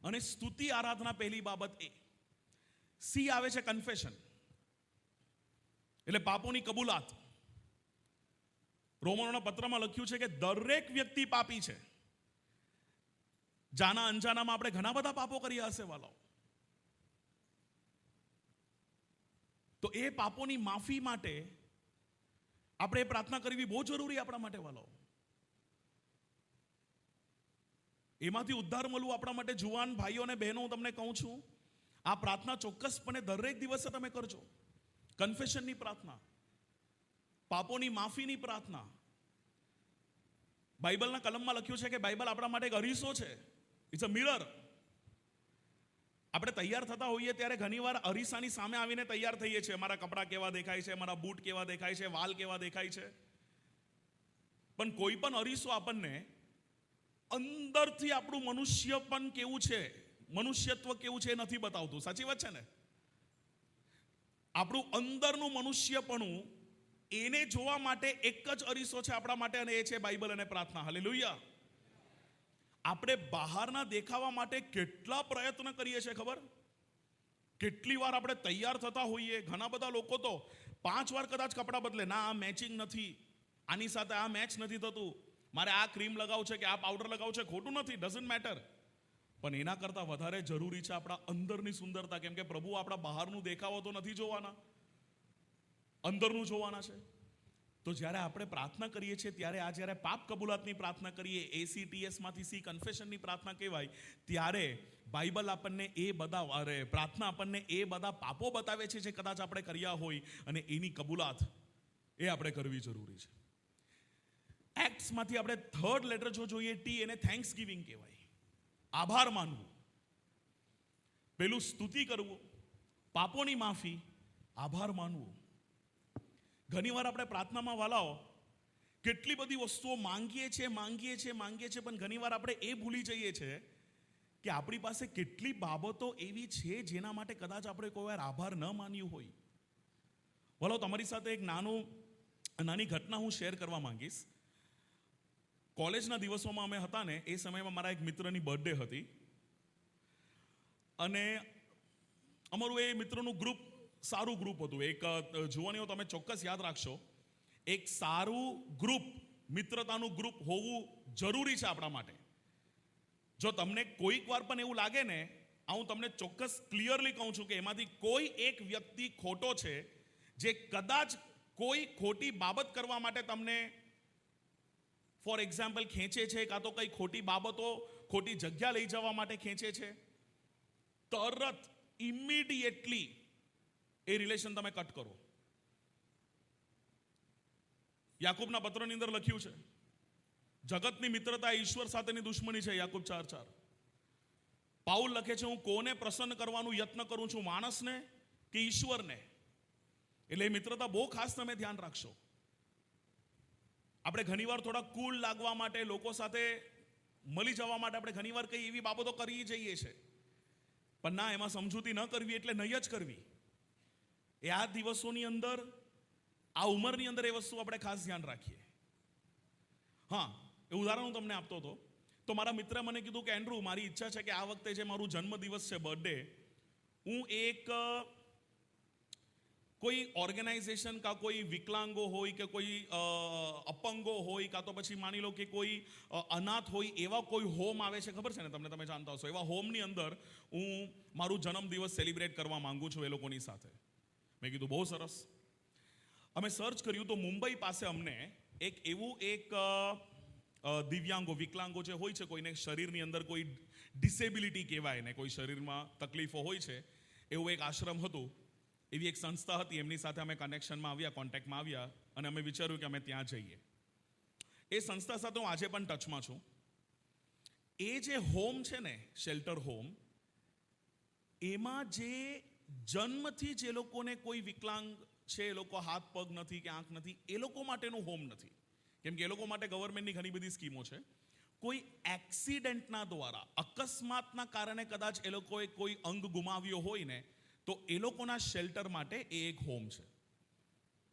અને સ્તુતિ, આરાધના પહેલી બાબત એ. સી આવે છે કન્ફેશન, એટલે પાપોની કબૂલાત. રોમનોના પત્રમાં લખ્યું છે કે દરેક વ્યક્તિ પાપી છે. જાના અંજાનામાં આપણે ઘણા બધા પાપો કર્યા હશે વાલાઓ. તો એ પાપોની માફી માટે આપણે પ્રાર્થના કરવી બહુ જરૂરી આપણા માટે વાલો. એમાંથી ઉદ્ધાર મળવું આપણા માટે જુવાન ભાઈઓ અને બહેનો હું તમને કહું છું, આ પ્રાર્થના ચોક્કસપણે દરેક દિવસે તમે કરજો. કન્ફેશનની પ્રાર્થના, પાપોની માફીની પ્રાર્થના. બાઇબલના કલમમાં લખ્યું છે કે બાઇબલ આપણા માટે એક અરીસો છે. It's a mirror. આપણે તૈયાર થતા હોઈએ ત્યારે ઘણીવાર અરીસાની સામે આવીને તૈયાર થઈએ છીએ. મારા કપડાં કેવા દેખાય છે, મારા બૂટ કેવા દેખાય છે, વાલ કેવા દેખાય છે. પણ કોઈ પણ અરીસો આપણને અંદરથી આપણું મનુષ્યપણ કેવું છે, મનુષ્યત્વ કેવું છે એ નથી બતાવતું. સાચી વાત છે ને? આપણું અંદરનું મનુષ્યપણું એને જોવા માટે એક જ અરીસો છે આપણા માટે, અને એ છે બાઇબલ અને પ્રાર્થના. હાલેલુયા. આપણે બહારના દેખાવા માટે કેટલા પ્રયત્ન કરીએ છીએ ખબર? કેટલી વાર આપણે તૈયાર થતા હોઈએ. ઘણા બધા લોકો તો 5 વાર કદાચ કપડાં બદલે. ના, આ મેચિંગ નથી, આની સાથે આ મેચ નથી થતું, મારે આ ક્રીમ લગાવવું છે કે આ પાવડર લગાવવું છે. ખોટું નથી, ડઝન્ટ મેટર. પણ એના કરતાં વધારે જરૂરી છે આપણા અંદરની સુંદરતા. કેમ કે પ્રભુ આપણા બહારનું દેખાવો તો નથી જોવાના, અંદરનું જોવાના છે. તો જ્યારે આપણે પ્રાર્થના કરીએ છીએ ત્યારે આ જ્યારે પાપ કબૂલાતની પ્રાર્થના કરીએ, ACTS માંથી C કન્ફેશનની પ્રાર્થના કહેવાય, ત્યારે બાઇબલ આપણને એ બધા પ્રાર્થના આપણને એ બધા પાપો બતાવે છે જે કદાચ આપણે કર્યા હોય, અને એની કબૂલાત એ આપણે કરવી જરૂરી છે. એક્ટ્સમાંથી આપણે 3rd લેટર જો જોઈએ, T, એને થેન્ક્સ ગિવિંગ કહેવાય. આભાર માનવું. પેલું સ્તુતિ કરવું, પાપોની માફી, આભાર માનવું. ઘણીવાર આપણે પ્રાર્થનામાં વાલાઓ કેટલી બધી વસ્તુઓ માંગીએ છીએ, પણ ઘણીવાર આપણે એ ભૂલી જઈએ છીએ કે આપણી પાસે કેટલી બાબતો એવી છે જેના માટે કદાચ આપણે કોઈ વાર આભાર ન માન્યું હોય. વાલો, તમારી સાથે એક નાની ઘટના હું શેર કરવા માંગીશ. કોલેજના દિવસોમાં અમે હતા ને, એ સમયમાં મારા એક મિત્રની બર્થડે હતી, અને અમારું એ મિત્રનું ગ્રુપ સારું ગ્રુપ હતું. એક જુવાનીઓ તમે ચોક્કસ યાદ રાખશો, એક સારું ગ્રુપ, મિત્રતાનું ગ્રુપ હોવું જરૂરી છે આપણા માટે. જો તમને કોઈક વાર પણ એવું લાગે ને, હું તમને ચોક્કસ ક્લિયરલી કહું છું કે એમાંથી કોઈ એક વ્યક્તિ ખોટો છે, જે કદાચ કોઈ ખોટી બાબત કરવા માટે તમને ફોર એક્ઝામ્પલ ખેંચે છે, કાં તો કઈ ખોટી બાબતો, ખોટી જગ્યા લઈ જવા માટે ખેંચે છે, તરત ઇમિડિયેટલી એ રિલેશન તમે કટ કરો. યાકૂબના પત્રની અંદર લખ્યું છે, જગતની મિત્રતા ઈશ્વર સાથેની દુશ્મની છે. યાકૂબ 4:4. પાઉલ લખે છે, હું કોને પ્રસન્ન કરવાનું યત્ન કરું છું, માણસને કે ઈશ્વરને? એટલે એ મિત્રતા બહુ ખાસ તમે ધ્યાન રાખશો. આપણે ઘણીવાર થોડા કૂલ લાગવા માટે, લોકો સાથે મળી જવા માટે આપણે ઘણીવાર કઈ એવી બાબતો કરી જઈએ છે, પણ ના, એમાં સમજૂતી ન કરવી એટલે નહીં જ કરવી. એ આ દિવસોની અંદર, આ ઉંમરની અંદર એ વસ્તુ આપણે ખાસ ધ્યાન રાખીએ. હા, એ ઉદાહરણ હું તમને આપતો હતો. તો મારા મિત્રે મને કીધું કે એન્ડ્રુ, મારી ઈચ્છા છે કે આ વખતે જે મારું જન્મદિવસ છે, બર્થડે, હું એક કોઈ ઓર્ગેનાઇઝેશન કા કોઈ વિકલાંગો હોય કે કોઈ અપંગો હોય, કાં તો પછી માની લો કે કોઈ અનાથ હોય, એવા કોઈ હોમ આવે છે, ખબર છે ને તમને, તમે જાણતા હશો, એવા હોમની અંદર હું મારું જન્મદિવસ સેલિબ્રેટ કરવા માંગુ છું એ લોકોની સાથે. મેં કીધું બહુ સરસ. અમે સર્ચ કર્યું તો મુંબઈ પાસે અમને એક દિવ્યાંગો, વિકલાંગો જે હોય છે, કોઈને શરીરની અંદર કોઈ ડિસેબિલિટી કહેવાય ને, કોઈ શરીરમાં તકલીફો હોય છે, એવું એક આશ્રમ હતું, એવી એક સંસ્થા હતી. એમની સાથે અમે કનેક્શનમાં આવ્યા, કોન્ટેક્ટમાં આવ્યા, અને અમે વિચાર્યું કે અમે ત્યાં જઈએ. એ સંસ્થા સાથે હું આજે પણ ટચમાં છું. એ જે હોમ છે ને, શેલ્ટર હોમ, એમાં જે જન્મથી જે લોકોને કોઈ વિકલાંગ છે, એ લોકો હાથ પગ નથી કે આંખ નથી, એ લોકો માટેનું હોમ નથી. કેમ કે એ લોકો માટે ગવર્મેન્ટની ઘણી બધી સ્કીમો છે. કોઈ એક્સિડન્ટના દ્વારા, અકસ્માતના કારણે કદાચ એ લોકોએ કોઈ અંગ ગુમાવ્યો હોય ને, તો એ લોકોના શેલ્ટર માટે એ એક હોમ છે.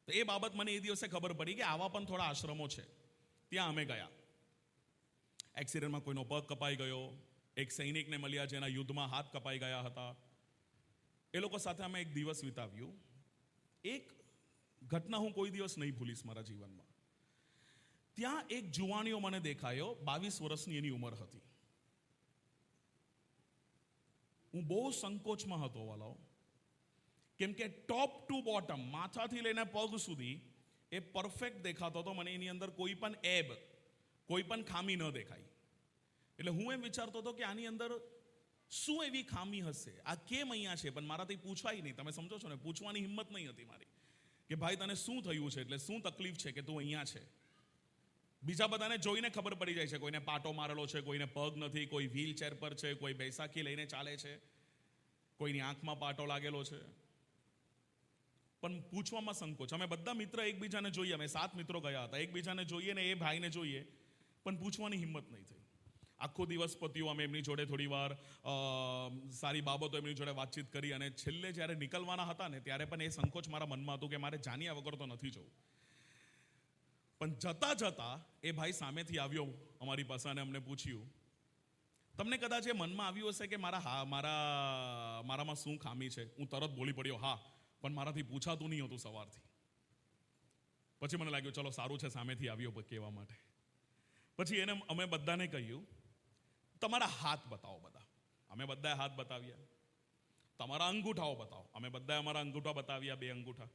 તો એ બાબત મને એ દિવસે ખબર પડી કે આવા પણ થોડા આશ્રમો છે. ત્યાં અમે ગયા. એક્સિડન્ટમાં કોઈનો પગ કપાઈ ગયો, એક સૈનિકને મળ્યા જેના યુદ્ધમાં હાથ કપાઈ ગયા હતા. એ લોકો સાથે અમે એક દિવસ વિતાવ્યું. એક ઘટના હું કોઈ દિવસ નહીં ભૂલીશ મારા જીવનમાં. ત્યાં એક જુવાનીઓ મને દેખાયો, 22 વર્ષની એની ઉંમર હતી. હું બહુ સંકોચમાં હતો વાલાઓ. કેમ કે ટોપ ટુ બોટમ, માથાથી લઈને પગ સુધી એ પરફેક્ટ દેખાતો હતો. મને એની અંદર કોઈ પણ એબ, કોઈ પણ ખામી ન દેખાઈ. એટલે હું એમ વિચારતો હતો કે આની અંદર શું એવી ખામી હશે, આ કેમ અહીંયા છે, પણ મારાથી પૂછાય નહીં. તમે સમજો છો ને, પૂછવાની હિંમત નહીં હતી મારી કે ભાઈ તને શું થયું છે, એટલે શું તકલીફ છે કે તું અહીંયા છે. બીજા બધાને જોઈને ખબર પડી જાય છે, કોઈને પાટો મારેલો છે, કોઈને પગ નથી, કોઈ વ્હીલચેર પર છે, કોઈ બેસાખી લઈને ચાલે છે, કોઈની આંખમાં પાટો લાગેલો છે, પણ પૂછવામાં સંકોચ. અમે બધા મિત્ર એકબીજાને જોઈએ, અમે 7 મિત્રો ગયા હતા, એકબીજાને જોઈએ ને એ ભાઈને જોઈએ, પણ પૂછવાની હિંમત નહીં થઈ. આખો દિવસ પત્યું, અમે એમની જોડે થોડી વાર સારી બાબતો એમની જોડે વાતચીત કરી, અને છેલ્લે જ્યારે નીકળવાના હતા ને ત્યારે પણ એ સંકોચ મારા મનમાં હતું કે મારે જાણ્યા વગર તો નથી જવું. પણ જતા જતા એ ભાઈ સામેથી આવ્યો અમારી પાસે અને અમને પૂછ્યું, તમને કદાચ એ મનમાં આવ્યું હશે કે મારામાં શું ખામી છે. હું તરત બોલી પડ્યો, હા, પણ મારાથી પૂછાતું નહીં હતું સવારથી. પછી મને લાગ્યું ચલો સારું છે સામેથી આવ્યો કહેવા માટે. પછી એને અમે બધાને કહ્યું, તમારા હાથ બતાવો બધા. અમે બધાએ હાથ બતાવ્યા. તમારા અંગૂઠાઓ બતાવો. અમે બધાએ અમારા અંગૂઠા બતાવ્યા, 2 અંગૂઠા.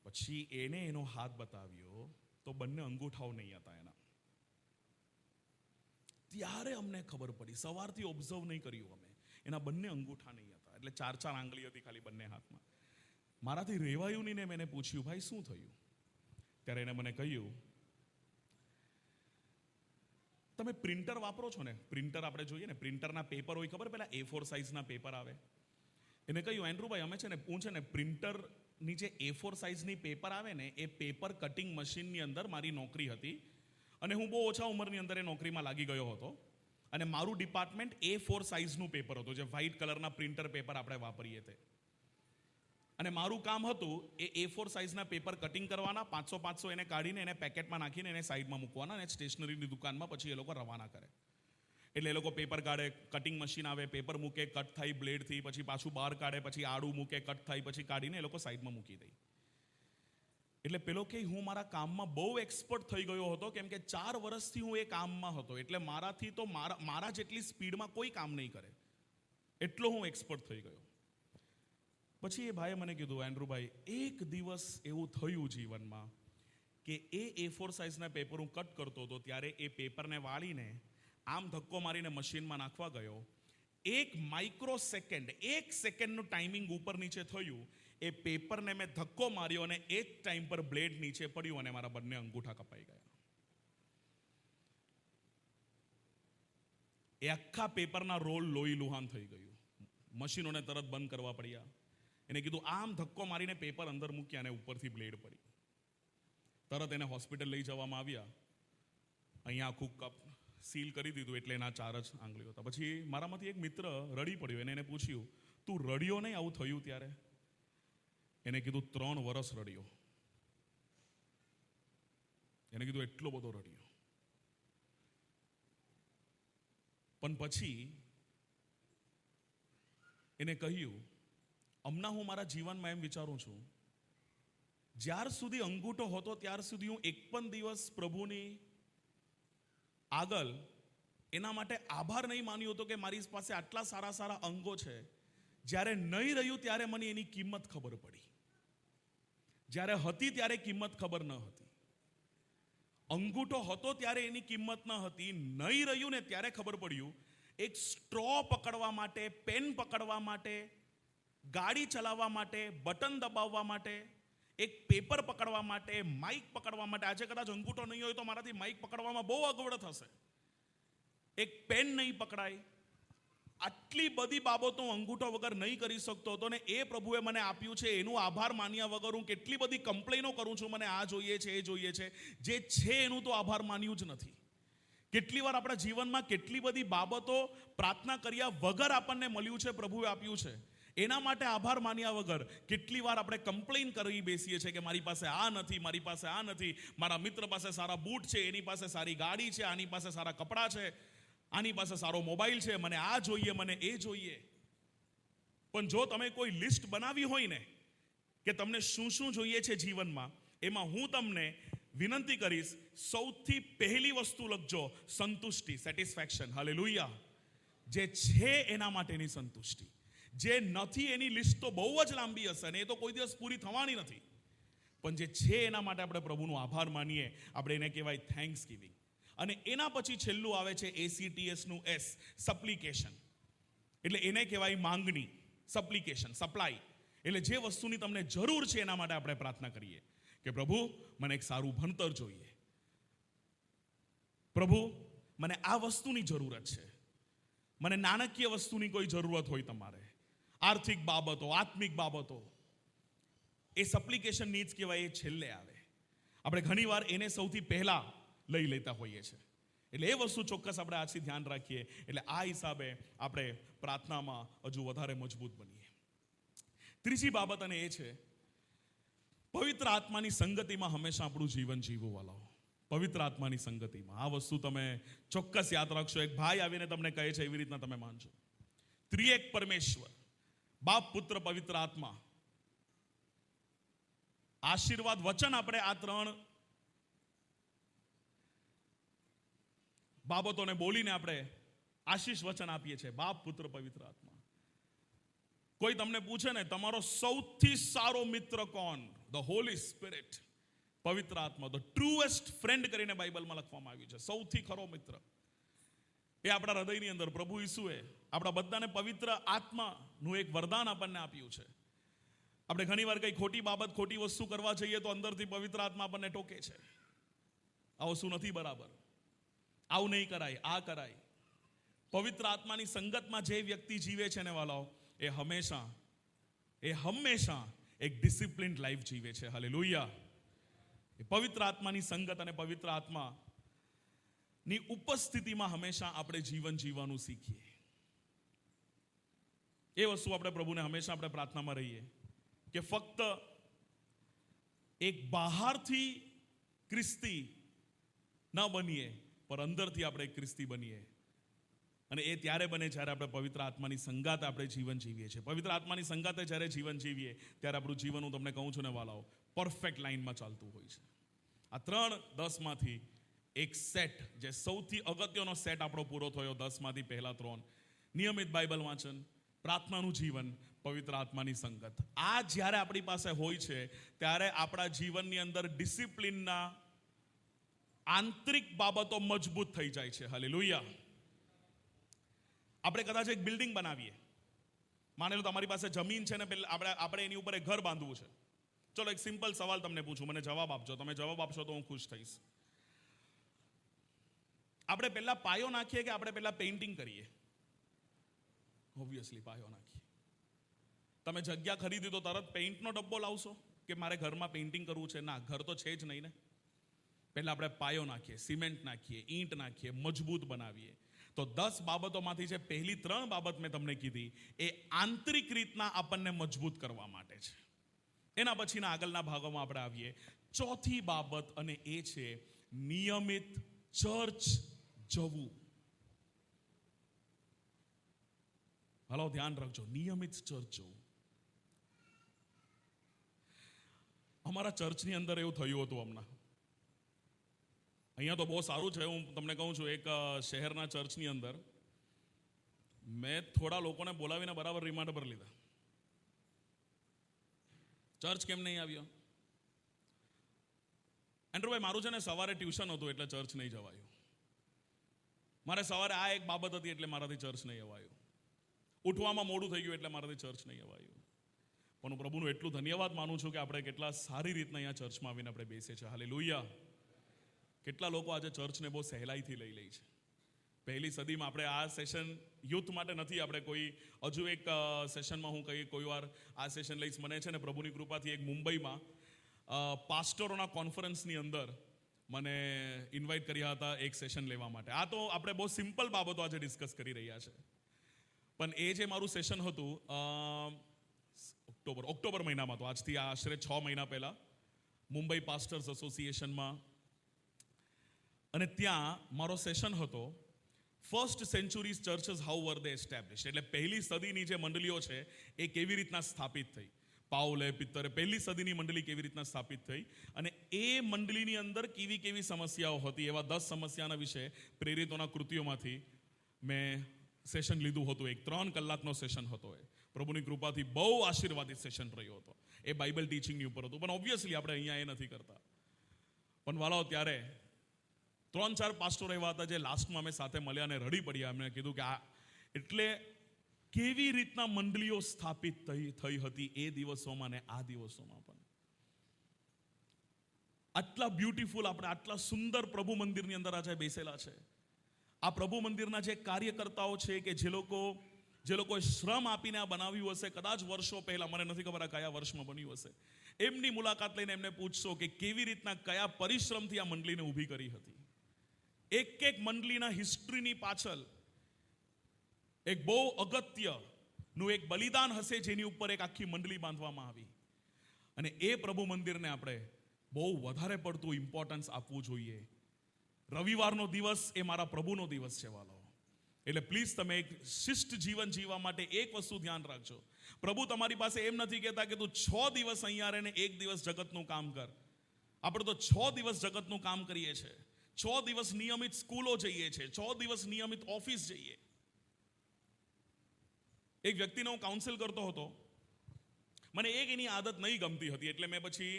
પછી એને એનો હાથ બતાવ્યો તો બંને અંગૂઠાઓ નહીં હતા એના. ત્યારે અમને ખબર પડી, સવારથી ઓબ્ઝર્વ નહીં કર્યું અમે, એના બંને અંગૂઠા નહીં હતા. એટલે 4 આંગળી હતી ખાલી બંને હાથમાં. મારાથી રહેવાયું નહીં ને મેં એને પૂછ્યું, ભાઈ શું થયું? ત્યારે એને મને કહ્યું, તમે પ્રિન્ટર વાપરો છો ને? પ્રિન્ટર આપણે જોઈએ ને, પ્રિન્ટરના પેપર હોય ખબર, પેલા A4 સાઇઝના પેપર આવે. એને કહ્યું, એન્ડ્રુભાઈ અમે છે ને, હું છે ને પ્રિન્ટરની જે A4 સાઇઝની પેપર આવે ને, એ પેપર કટિંગ મશીનની અંદર મારી નોકરી હતી, અને હું બહુ ઓછા ઉંમરની અંદર એ નોકરીમાં લાગી ગયો હતો. અને મારું ડિપાર્ટમેન્ટ A4 સાઇઝનું પેપર હતું, જે વ્હાઇટ કલરના પ્રિન્ટર પેપર આપણે વાપરીએ તે. અને મારું કામ હતું એ A4 સાઇઝના પેપર કટિંગ કરવાના, 500 એને કાઢીને એને પેકેટમાં નાખીને એને સાઈડમાં મૂકવાના, અને સ્ટેશનરીની દુકાનમાં પછી એ લોકો રવાના કરે. એટલે એ લોકો પેપર કાઢે, કટિંગ મશીન આવે, પેપર મૂકે, કટ થાય બ્લેડથી, પછી પાછું બહાર કાઢે, પછી આડું મૂકે, કટ થાય, પછી કાઢીને એ લોકો સાઈડમાં મૂકી દે. એટલે પેલો કે હું મારા કામમાં બહુ એક્સપર્ટ થઈ ગયો હતો, કેમ કે 4 વર્ષથી હું એ કામમાં હતો. એટલે મારાથી તો મારા જેટલી સ્પીડમાં કોઈ કામ નહીં કરે, એટલો હું એક્સપર્ટ થઈ ગયો. પછી એ ભાઈએ મને કીધું, એન્ડ્રુભાઈ, એક દિવસ એવું થયું જીવનમાં કે એ A4 સાઇઝના પેપર હું કટ કરતો હતો, ત્યારે એ પેપરને વાળીને આમ ધક્કો મારીને મશીનમાં નાખવા ગયો. 1 માઇક્રોસેકન્ડ, 1 સેકન્ડનું ટાઈમિંગ ઉપર નીચે થયું. એ પેપરને મેં ધક્કો માર્યો અને એ જ ટાઈમ પર બ્લેડ નીચે પડ્યું અને મારા બંને અંગૂઠા કપાઈ ગયા. એ આખા પેપરના રોલ લોહી લુહાન થઈ ગયું. મશીનોને તરત બંધ કરવા પડ્યા. એને કીધું આમ ધક્કો મારીને પેપર અંદર મૂક્યા અને ઉપરથી બ્લેડ પડી. તરત એને હોસ્પિટલ લઈ જવામાં આવ્યા. અહીંયા આખું કપ સીલ કરી દીધું, એટલે એના 4 જ આંગળીઓ હતા. પછી મારામાંથી એક મિત્ર રડી પડ્યો. એને પૂછ્યું, તું રડ્યો નહીં આવું થયું ત્યારે? એને કીધું 3 વર્ષ રડ્યો. એને કીધું એટલો બધો રડ્યો. પણ પછી એને કહ્યું, હમણાં હું મારા જીવનમાં એમ વિચારું છું, જ્યાર સુધી અંગૂઠો હતો ત્યાર સુધી હું એક પણ દિવસ પ્રભુની આગળ એના માટે આભાર નહીં માન્યો હતો કે મારી પાસે આટલા સારા સારા અંગો છે. જ્યારે નહીં રહ્યું ત્યારે મને એની કિંમત ખબર પડી. જ્યારે હતી ત્યારે કિંમત ખબર ન હતી. અંગૂઠો હતો ત્યારે એની કિંમત ન હતી. નહીં રહ્યું ને ત્યારે ખબર પડ્યું. એક સ્ટ્રો પકડવા માટે, પેન પકડવા માટે, ગાડી ચલાવવા માટે, બટન દબાવવા માટે, એક પેપર પકડવા માટે, માઇક પકડવા માટે. આજે કદાચ અંગૂઠો નહીં હોય તો મારાથી માઇક પકડવામાં બહુ અગવડ થશે. એક પેન નહીં પકડાય. આટલી બધી બાબતો હું અંગૂઠો વગર નહીં કરી શકતો હતો, ને એ પ્રભુએ મને આપ્યું છે. એનું આભાર માન્યા વગર હું કેટલી બધી કમ્પ્લેનો કરું છું, મને આ જોઈએ છે, એ જોઈએ છે. જે છે એનું તો આભાર માન્યું જ નથી. કેટલી વાર આપણા જીવનમાં કેટલી બધી બાબતો પ્રાર્થના કર્યા વગર આપણને મળ્યું છે, પ્રભુએ આપ્યું છે. એના માટે આભાર માન્યા વગર કેટલી વાર આપણે કમ્પ્લેન કરી બેસીએ છીએ કે મારી પાસે આ નથી, મારી પાસે આ નથી, મારા મિત્ર પાસે સારા બૂટ છે, એની પાસે સારી ગાડી છે, આની પાસે સારા કપડાં છે, આની પાસે સારો મોબાઈલ છે, મને આ જોઈએ, મને એ જોઈએ. પણ જો તમે કોઈ લિસ્ટ બનાવી હોય ને કે તમને શું શું જોઈએ છે જીવનમાં, એમાં હું તમને વિનંતી કરીશ, સૌથી પહેલી વસ્તુ લખજો, સંતુષ્ટિ, સેટિસ્ફેક્શન. હાલેલુયા. જે છે એના માટેની સંતુષ્ટિ. જે નથી એની લિસ્ટ તો બહુ જ લાંબી હશે અને એ તો કોઈ દિવસ પૂરી થવાની નથી. પણ જે છે એના માટે આપણે પ્રભુનો આભાર માનીએ, આપણે એને કહેવાય થેન્ક્સ ગિવિંગ. અને એના પછી છેલ્લું આવે છે ACTSનું S, સપ્લિકેશન. એટલે એને કહેવાય માંગણી, સપ્લિકેશન, સપ્લાય. એટલે જે વસ્તુની તમને જરૂર છે એના માટે આપણે પ્રાર્થના કરીએ કે પ્રભુ મને એક સારું ભણતર જોઈએ, પ્રભુ મને આ વસ્તુની જરૂરત છે, મને નાણાકીય વસ્તુની કોઈ જરૂરત હોય તમારે, આર્થિક બાબતો, આત્મિક બાબતો, એ સપ્લિકેશન નીડ્સ કહેવાય, એ છેલ્લે આવે. આપણે ઘણીવાર એને સૌથી પહેલા લઈ લેતા હોઈએ છીએ. એટલે એ વસ્તુ ચોક્કસ આપણે આજથી ધ્યાન રાખીએ, એટલે આ હિસાબે આપણે પ્રાર્થનામાં હજુ વધારે મજબૂત બનીએ. ત્રીજી બાબત અને એ છે પવિત્ર આત્માની સંગતિમાં હંમેશા આપણું જીવન જીવવું. વાલાઓ, પવિત્ર આત્માની સંગતિમાં આ વસ્તુ તમે ચોક્કસ યાદ રાખશો. એક ભાઈ આવીને તમને કહે છે એવી રીતના તમે માનજો. ત્રિએક પરમેશ્વર, બાપ, પુત્ર, પવિત્ર આત્મા, આશીર્વાદ, વચન, આપણે આ ત્રણ બાબતોને બોલીને આપણે આશીષ વચન આપીએ છીએ. બાપ, પુત્ર, પવિત્ર આત્મા. કોઈ તમને પૂછે ને તમારો સૌથી સારો મિત્ર કોણ? ધ હોલી સ્પિરિટ, પવિત્ર આત્મા. ધ ટ્રુએસ્ટ ફ્રેન્ડ કરીને બાઇબલમાં લખવામાં આવ્યું છે. સૌથી ખરો મિત્ર એ આપણા હૃદયની અંદર પ્રભુ ઈસુએ આપણા બધાને પવિત્ર આત્માનું એક વરદાન આપણને આપ્યું છે. આપણે ઘણીવાર કઈ ખોટી બાબત, ખોટી વસ્તુ કરવા જઈએ તો અંદરથી પવિત્ર આત્મા આપણને ટોકે છે, આ વસ્તુ નથી બરાબર, આવું નહીં કરાય, આ કરાય. પવિત્ર આત્માની સંગતમાં જે વ્યક્તિ જીવે છે ને વાલાઓ, એ હંમેશા એક ડિસિપ્લિન્ડ લાઈફ જીવે છે. હાલેલુયા. એ પવિત્ર આત્માની સંગત અને પવિત્ર આત્માની ઉપસ્થિતિમાં હંમેશા આપણે જીવન જીવવાનું શીખીએ. એ વસ્તુ આપણે પ્રભુને હંમેશા આપણે પ્રાર્થનામાં રહીએ કે ફક્ત એક બહારથી ખ્રિસ્તી ન બનીએ, પણ અંદરથી આપણે ખ્રિસ્તી બનીએ. અને એ ત્યારે બને જ્યારે આપણે પવિત્ર આત્માની સંગાતે આપણે જીવન જીવીએ છીએ. પવિત્ર આત્માની સંગાતે જ્યારે જીવન જીવીએ ત્યારે આપણું જીવન, હું તમને કહું છું ને વાલાઓ, પરફેક્ટ લાઈનમાં ચાલતું હોય છે. આ 3-10માંથી એક સેટ, જે સૌથી અગત્યનો સેટ આપણો પૂરો થયો, 10માંથી પહેલા 3: નિયમિત બાઇબલ વાંચન, પ્રાર્થનાનું જીવન, પવિત્ર આત્માની સંગત. આ જ્યારે આપણી પાસે હોય છે ત્યારે આપણા જીવનની અંદર ડિસિપ્લિનના આંતરિક બાબતો મજબૂત થઈ જાય છે. હાલેલુયા. આપણે કદાચ એક બિલ્ડિંગ બનાવીએ, માની લો તમારી પાસે જમીન છે ને આપણે એની ઉપર એક ઘર બાંધવું છે. ચલો એક સિમ્પલ સવાલ તમને પૂછું, મને જવાબ આપજો. તમે જવાબ આપશો તો હું ખુશ થઈશ. આપણે પહેલા પાયો નાખીએ કે આપણે પહેલા પેઇન્ટિંગ કરીએ? ઓબ્વિયસલી પાયો નાખીએ. તમે જગ્યા ખરીદી તો તરત પેઇન્ટનો ડબ્બો લાવશો કે મારે ઘરમાં પેઇન્ટિંગ કરવું છે? ના, ઘર તો છે જ નહીં ને. પહેલા આપણે પાયો નાખીએ, સિમેન્ટ નાખીએ, ઈંટ નાખીએ, મજબૂત બનાવીએ. તો 10 બાબતોમાંથી જે પહેલી 3 બાબત મેં તમને કીધી, એ આંતરિક રીતના આપણને મજબૂત કરવા માટે છે. એના પછીના આગળના ભાગોમાં આપણે આવીએ. ચોથી બાબત, અને એ છે નિયમિત ચર્ચ જવું. હાલો ધ્યાન રાખજો, નિયમિત ચર્ચ જવું. અમારા ચર્ચની અંદર એવું થયું હતું હમણાં. અહીંયા તો બહુ સારું છે, હું તમને કહું છું. એક શહેરના ચર્ચની અંદર મેં થોડા લોકોને બોલાવીને બરાબર રિમાન્ડ પર લીધા. ચર્ચ કેમ નહીં આવ્યો? એન્ડ્રુભાઈ, મારું છે ને સવારે ટ્યુશન હતું એટલે ચર્ચ નહીં જવાયું. મારે સવારે આ એક બાબત હતી એટલે મારાથી ચર્ચ નહીં અવાયું. ઉઠવામાં મોડું થઈ ગયું એટલે મારાથી ચર્ચ નહીં અવાયું. પણ હું પ્રભુનું એટલું ધન્યવાદ માનું છું કે આપણે કેટલા સારી રીતના અહીંયા ચર્ચમાં આવીને આપણે બેસીએ છીએ. હાલેલુયા. કેટલા લોકો આજે ચર્ચને બહુ સહેલાઈથી લઈ લે છે. પહેલી સદીમાં આપણે આ સેશન યુથ માટે નથી, આપણે કોઈ હજુ એક સેશનમાં હું કોઈ વાર આ સેશન લઈશ. મને છે ને પ્રભુની કૃપાથી એક મુંબઈમાં પાસ્ટરોના કોન્ફરન્સની અંદર મને ઇન્વાઇટ કર્યા હતા એક સેશન લેવા માટે. આ તો આપણે બહુ સિમ્પલ બાબતો આજે ડિસ્કસ કરી રહ્યા છે. પણ એ જે મારું સેશન હતું ઓક્ટોબર મહિનામાં, તો આજથી આશરે 6 મહિના પહેલા મુંબઈ પાસ્ટર્સ એસોસિએશનમાં, અને ત્યાં મારો સેશન હતો first century churches how were they establish. એટલે પહેલી સદીની જે મંડળીઓ છે એ કેવી રીતના સ્થાપિત થઈ. પાઉલે, પિત્તરે પહેલી સદીની મંડળી કેવી રીતના સ્થાપિત થઈ, અને એ મંડળીની અંદર કેવી કેવી સમસ્યાઓ હતી, એવા 10 સમસ્યાના વિશે પ્રેરિતોના કૃતિઓમાંથી મેં સેશન લીધું હતું. એક 3 કલાકનો સેશન હતો. એ પ્રભુની કૃપાથી બહુ આશીર્વાદિત સેશન રહ્યો હતો. એ બાઇબલ ટીચિંગની ઉપર હતું, પણ ઓબ્વિયસલી આપણે અહીંયા એ નથી કરતા. પણ વાલાઓ, ત્યારે 3-4 પાસ્ટરો એવા હતા જે લાસ્ટમાં અમે સાથે મળ્યા અને રડી પડ્યા. એમને કીધું કે આ એટલે કેવી રીતના મંડળીઓ સ્થાપિત થઈ હતી એ દિવસોમાં ને આ દિવસોમાં પણ. આટલા બ્યુટીફુલ, આપણે આટલા સુંદર પ્રભુ મંદિરની અંદર આજે બેસેલા છે. આ પ્રભુ મંદિરના જે કાર્યકર્તાઓ છે કે જે લોકોએ શ્રમ આપીને આ બનાવ્યું હશે, કદાચ વર્ષો પહેલા, મને નથી ખબર આ કયા વર્ષમાં બન્યું હશે, એમની મુલાકાત લઈને એમને પૂછશો કે કેવી રીતના કયા પરિશ્રમથી આ મંડળીને ઊભી કરી હતી. એક મંડળીના હિસ્ટ્રીની પાછળ એક બહુ અગત્યનું એક બલિદાન હશે જેની ઉપર એક આખી મંડળી બાંધવામાં આવી. અને એ પ્રભુ મંદિરને આપણે બહુ વધારે પડતું ઇમ્પોર્ટન્સ આપવું જોઈએ. રવિવારનો દિવસ એ મારા પ્રભુનો દિવસ છે વાલો. એટલે પ્લીઝ તમે એક શિષ્ટ જીવન જીવવા માટે એક વસ્તુ ધ્યાન રાખજો. પ્રભુ તમારી પાસે એમ નથી કહેતા કે તું 6 દિવસ અહીંયા રહીને 1 દિવસ જગતનું કામ કર. આપણે તો 6 દિવસ જગતનું કામ કરીએ છીએ. 6 દિવસ નિયમિત સ્કૂલો જઈએ છીએ, 6 દિવસ નિયમિત ઓફિસ જઈએ. એક વ્યક્તિને હું કાઉન્સિલ કરતો હતો. મને એની આદત નહીં ગમતી હતી, એટલે મેં પછી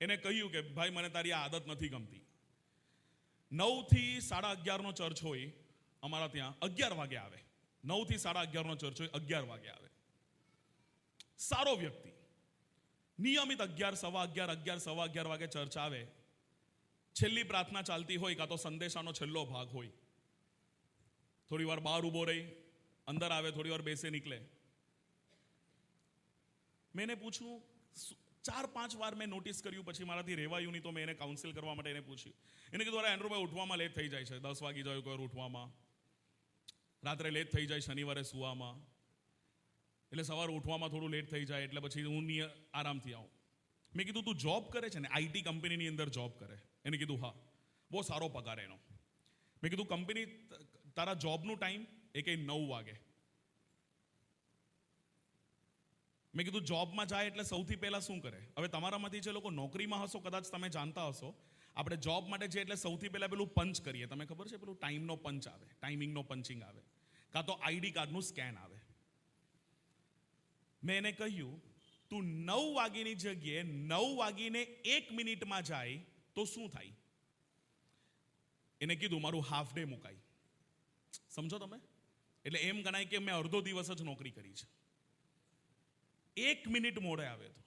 એને કહ્યું કે ભાઈ, મને તારી આ આદત નથી ગમતી. 9 થી 11:30નો ચર્ચ હોય અમારા ત્યાં, 11 વાગે આવે. 9 થી 11:30નો ચર્ચ હોય, 11 વાગે આવે. સારો વ્યક્તિ, નિયમિત 11, 11:15 વાગે ચર્ચ આવે. છેલ્લી પ્રાર્થના ચાલતી હોય, કાં તો સંદેશાનો છેલ્લો ભાગ હોય. થોડી વાર બહાર ઊભો રહી, અંદર આવે, થોડી વાર બેસે, નીકળે. મેં એને પૂછ્યું, 4-5 વાર મેં નોટિસ કર્યું, પછી મારાથી રહેવાયું નહીં, તો મેં એને કાઉન્સિલ કરવા માટે એને પૂછ્યું. એને કીધું, અરે એન્ડ્રુભાઈ, ઉઠવામાં લેટ થઈ જાય છે, 10 વાગી જાય કોઈ ઉઠવામાં, રાત્રે લેટ થઈ જાય, શનિવારે સુવામાં, એટલે સવારે ઉઠવામાં થોડું લેટ થઈ જાય, એટલે પછી હું આરામથી આવું. મેં કીધું, તું જોબ કરે છે ને, IT કંપનીની અંદર જોબ કરે? એને કીધું હા. બહુ સારો પગાર એનો. મેં કીધું, કંપની તારા જોબનું ટાઈમ? એ કંઈ 9 વાગે. મેં કીધું, જોબમાં જાય એટલે સૌથી પહેલા શું કરે? હવે તમારામાંથી જે લોકો નોકરીમાં હશો, કદાચ તમે જાણતા હશો, આપણે જોબ માટે જે એટલે સૌથી પહેલા પેલું પંચ કરીએ. તમે ખબર છે, પેલું ટાઈમનો પંચ આવે, ટાઈમિંગનો પંચિંગ આવે, કાં તો ID કાર્ડનું સ્કેન આવે. મેં એને કહ્યું, તું 9 વાગ્યાની જગ્યાએ 9 વાગીને 1 મિનિટમાં જાય તો શું થાય? એને કીધું, મારું હાફ ડે મુકાય. સમજો તમે? એટલે એમ ગણાય કે મેં અડધો દિવસ જ નોકરી કરી છે. 1 મિનિટ મોડે આવે તો.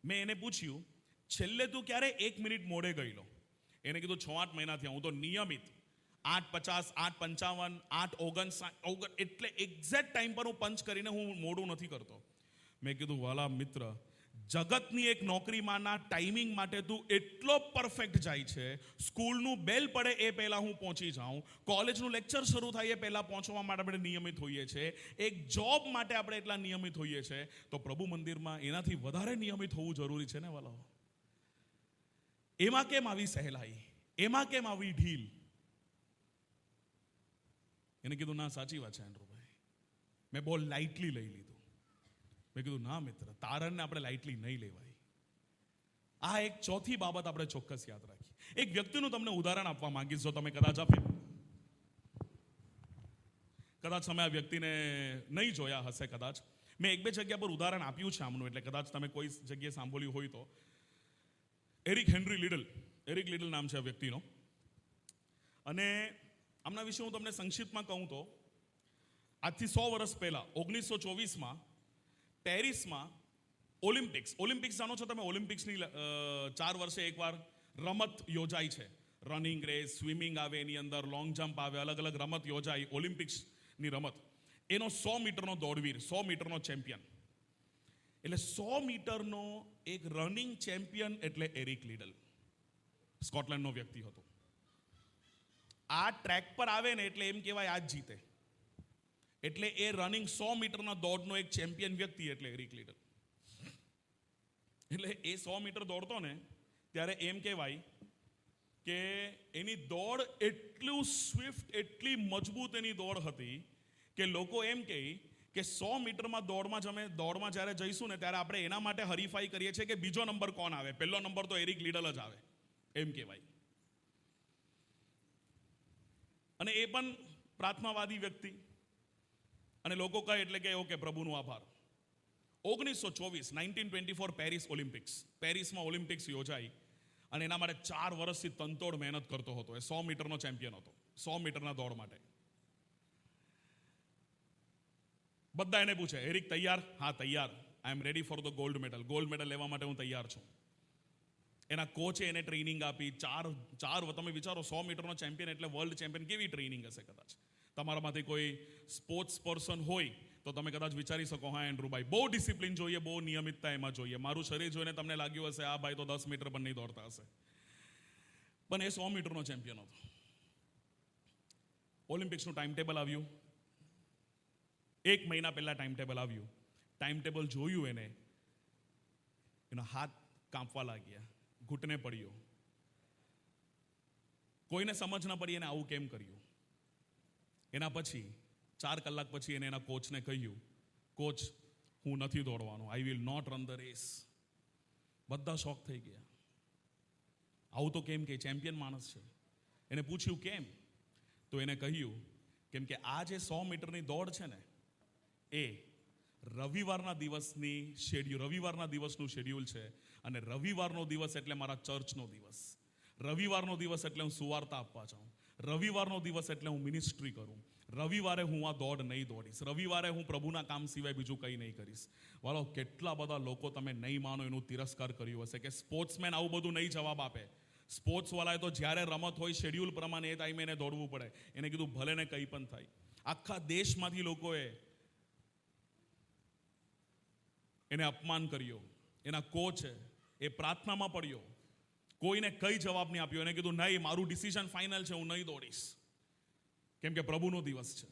મેં એને પૂછ્યું, છેલ્લે તું ક્યારે 1 મિનિટ મોડે ગયેલો? એને કીધું, 6-8 મહિનાથી હું તો નિયમિત 8:50, 8:55, 8:59, એટલે એક્ઝેક્ટ ટાઈમ પર હું પંચ કરીને હું મોડું નથી કરતો. મેં કીધું, વાલા મિત્ર, જગતની એક નોકરીમાંના ટાઈમિંગ માટે તું એટલો પરફેક્ટ જાય છે. સ્કૂલનું બેલ પડે એ પહેલાં હું પહોંચી જાઉં, કોલેજનું લેક્ચર શરૂ થાય એ પહેલાં પહોંચવા માટે આપણે નિયમિત હોઈએ છીએ, એક જોબ માટે આપણે એટલા નિયમિત હોઈએ છીએ, તો પ્રભુ મંદિરમાં એનાથી વધારે નિયમિત હોવું જરૂરી છે ને વાલાઓ. એમાં કેમ આવી સહેલાઈ? એમાં કેમ આવી ઢીલ? એને કીધું, ના સાચી વાત છે એન્ડ્રુભાઈ, મેં બહુ લાઇટલી લઈ લીધું. મેં કીધું, ના મિત્ર, તારણને આપણે લાઇટલી નહીં લેવાય. આ એક ચોથી બાબત આપણે ચોક્કસ યાદ રાખીએ. એક વ્યક્તિનું તમને ઉદાહરણ આપવા માંગીશ, જો તમે કદાચ તમે આ વ્યક્તિને નહીં જોયા હશે. કદાચ મેં 1-2 જગ્યા પર ઉદાહરણ આપ્યું છે આમનું, એટલે કદાચ તમે કોઈ જગ્યાએ સાંભળ્યું હોય તો. એરિક લીડલ નામ છે આ વ્યક્તિનો. અને આમના વિશે હું તમને સંક્ષિપ્તમાં કહું તો, આજથી 100 વર્ષ પહેલા 1924માં પેરિસમાં ઓલિમ્પિક્સ જાણો છો તમે? ઓલિમ્પિક્સની 4 વર્ષે એકવાર રમત યોજાય છે. રનિંગ રેસ, સ્વિમિંગ આવે એની અંદર, લોંગ જમ્પ આવે, અલગ અલગ રમત યોજાય. ઓલિમ્પિક્સની રમત, એનો 100 મીટરનો દોડવીર, 100 મીટરનો ચેમ્પિયન. એટલે 100 મીટરનો એક રનિંગ ચેમ્પિયન એટલે એરિક લીડલ, સ્કોટલેન્ડનો વ્યક્તિ હતો. આ ટ્રેક પર આવે ને એટલે એમ કહેવાય આ જ જીતે. એટલે એ રનિંગ 100 મીટરના દોડનો એક ચેમ્પિયન વ્યક્તિ એટલે એરિક લીડલ. એટલે એ 100 મીટર દોડતો ને ત્યારે એમ કહેવાય કે એની દોડ એટલું સ્વિફ્ટ, એટલી મજબૂત એની દોડ હતી કે લોકો એમ કહે કે 100 મીટરમાં દોડમાં જ્યારે જઈશું ને ત્યારે આપણે એના માટે હરીફાઈ કરીએ છીએ કે બીજો નંબર કોણ આવે, પહેલો નંબર તો એરિક લીડલ જ આવે, એમ કહેવાય. અને એ પણ પ્રાર્થનાવાદી વ્યક્તિ. અને લોકો કહે એટલે કે ઓકે પ્રભુનો આભાર. 1924 પેરિસ ઓલિમ્પિક્સ, પેરિસમાં ઓલિમ્પિક્સ યોજાઈ અને એના માટે 4 વર્ષથી તનતોડ મહેનત કરતો હતો. એ 100 મીટરનો ચેમ્પિયન હતો, 100 મીટરના દોડ માટે. બધા એને પૂછે, એરિક તૈયાર? હા તૈયાર, I am ready for the gold medal. Gold medal લેવા માટે હું તૈયાર છું. એના કોચે એને ટ્રેનિંગ આપી. તમે વિચારો 100 મીટરનો ચેમ્પિયન એટલે વર્લ્ડ ચેમ્પિયન, કેવી ટ્રેનિંગ હશે. કદાચ તમારામાંથી કોઈ સ્પોર્ટ્સ પર્સન હોય તો તમે કદાચ વિચારી શકો, હા એન્ડ્રુભાઈ બહુ ડિસિપ્લિન જોઈએ, બહુ નિયમિતતા એમાં જોઈએ. મારું શરીર જોઈને તમને લાગ્યું હશે આ ભાઈ તો 10 મીટર પણ નહીં દોડતા હશે. પણ એ 100 મીટરનો ચેમ્પિયન હતો. ઓલિમ્પિક્સનું ટાઈમ ટેબલ આવ્યું. 1 મહિના પહેલા ટાઈમ ટેબલ આવ્યું. ટાઈમ ટેબલ જોયું એને, એના હાથ કાંપવા લાગ્યા, ઘૂંટને પડ્યો. કોઈને સમજ ન પડી એને આવું કેમ કર્યું. એના પછી 4 કલાક પછી એને એના કોચને કહ્યું, કોચ હું નથી દોડવાનો, I will not run the race. બધા શોક થઈ ગયા. આવું તો કેમ કે ચેમ્પિયન માણસ છે. એને પૂછ્યું કેમ, તો એને કહ્યું કેમ કે આ જે 100 મીટરની દોડ છે ને એ રવિવારના દિવસનું શેડ્યુલ છે. અને રવિવારનો દિવસ એટલે મારા ચર્ચનો દિવસ. રવિવારનો દિવસ એટલે હું સુવાર્તા આપવા જાઉં. રવિવારનો દિવસ એટલે હું મિનિસ્ટ્રી કરું. રવિવારે હું આ દોડ નહીં દોડીશ. રવિવારે હું પ્રભુના કામ સિવાય બીજું કંઈ નહીં કરીશ. વાલો, કેટલા બધા લોકો તમે નહીં માનો એનું તિરસ્કાર કર્યું હશે કે સ્પોર્ટ્સમેન આવું બધું નહીં જવાબ આપે. સ્પોર્ટ્સ વાળાએ તો જ્યારે રમત હોય શેડ્યુલ પ્રમાણે એ ટાઈમે એને દોડવું પડે. એને કીધું ભલે ને કંઈ પણ થાય. આખા દેશમાંથી લોકોએ એને અપમાન કર્યો. એના કોચે એ પ્રાર્થનામાં પડ્યો, કોઈને કઈ જવાબ નહીં આપ્યો. એને કીધું નહીં, મારું ડિસિઝન ફાઇનલ છે, હું નહીં દોડીશ કેમ કે પ્રભુનો દિવસ છે.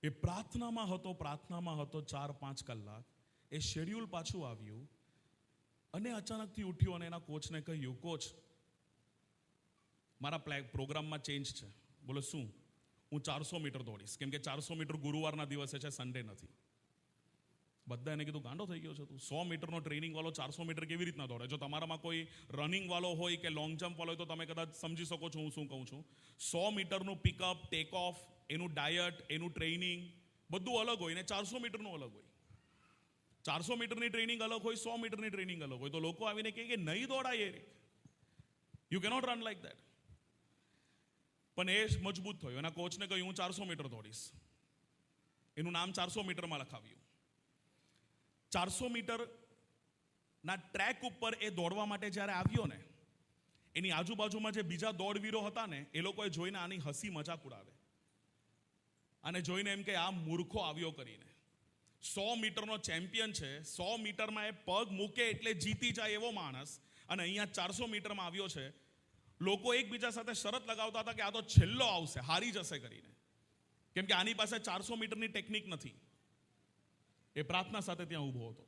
એ પ્રાર્થનામાં હતો 4-5 કલાક. એ શેડ્યુલ પાછું આવ્યું અને અચાનકથી ઉઠ્યો અને એના કોચને કહ્યું, કોચ મારા પ્રોગ્રામમાં ચેન્જ છે. બોલો શું? હું 400 મીટર દોડીશ કેમ કે 400 મીટર ગુરુવારના દિવસે છે, સન્ડે નથી. બધા એને કીધું ગાંડો થઈ ગયો છે તું? 100 મીટરનો ટ્રેનિંગ વાળો 400 મીટર કેવી રીતના દોડે? જો તમારામાં કોઈ રનિંગ વાળો હોય કે લોંગ જમ્પ વાળો હોય તો તમે કદાચ સમજી શકો છો હું શું કહું છું. 100 મીટરનું પિકઅપ, ટેક ઓફ, એનું ડાયટ, એનું ટ્રેનિંગ બધું અલગ હોય ને 400 મીટરનું અલગ હોય. 400 મીટરની ટ્રેનિંગ અલગ હોય, 100 મીટરની ટ્રેનિંગ અલગ હોય. તો લોકો આવીને કહે કે નહીં દોડાય, you cannot run like that. પણ એ મજબૂત થયો. એના કોચને કહ્યું હું 400 મીટર દોડીશ. એનું નામ 400 મીટરમાં લખાવ્યું. 400 મીટરના ટ્રેક ઉપર એ દોડવા માટે જ્યારે આવ્યો ને, એની આજુબાજુમાં જે બીજા દોડવીરો હતા ને એ લોકોએ જોઈને આની હસી મજાક ઉડાવે અને જોઈને એમ કે આ મૂર્ખો આવ્યો કરીને. 100 મીટરનો ચેમ્પિયન છે, 100 મીટરમાં એ પગ મૂકે એટલે જીતી જાય એવો માણસ, અને અહીંયા 400 મીટરમાં આવ્યો છે. લોકો એકબીજા સાથે શરત લગાવતા હતા કે આ તો છેલ્લો આવશે, હારી જશે કરીને, કેમ કે આની પાસે 400 મીટરની ટેકનિક નથી. એ પ્રાર્થના સાથે ત્યાં ઊભો હતો.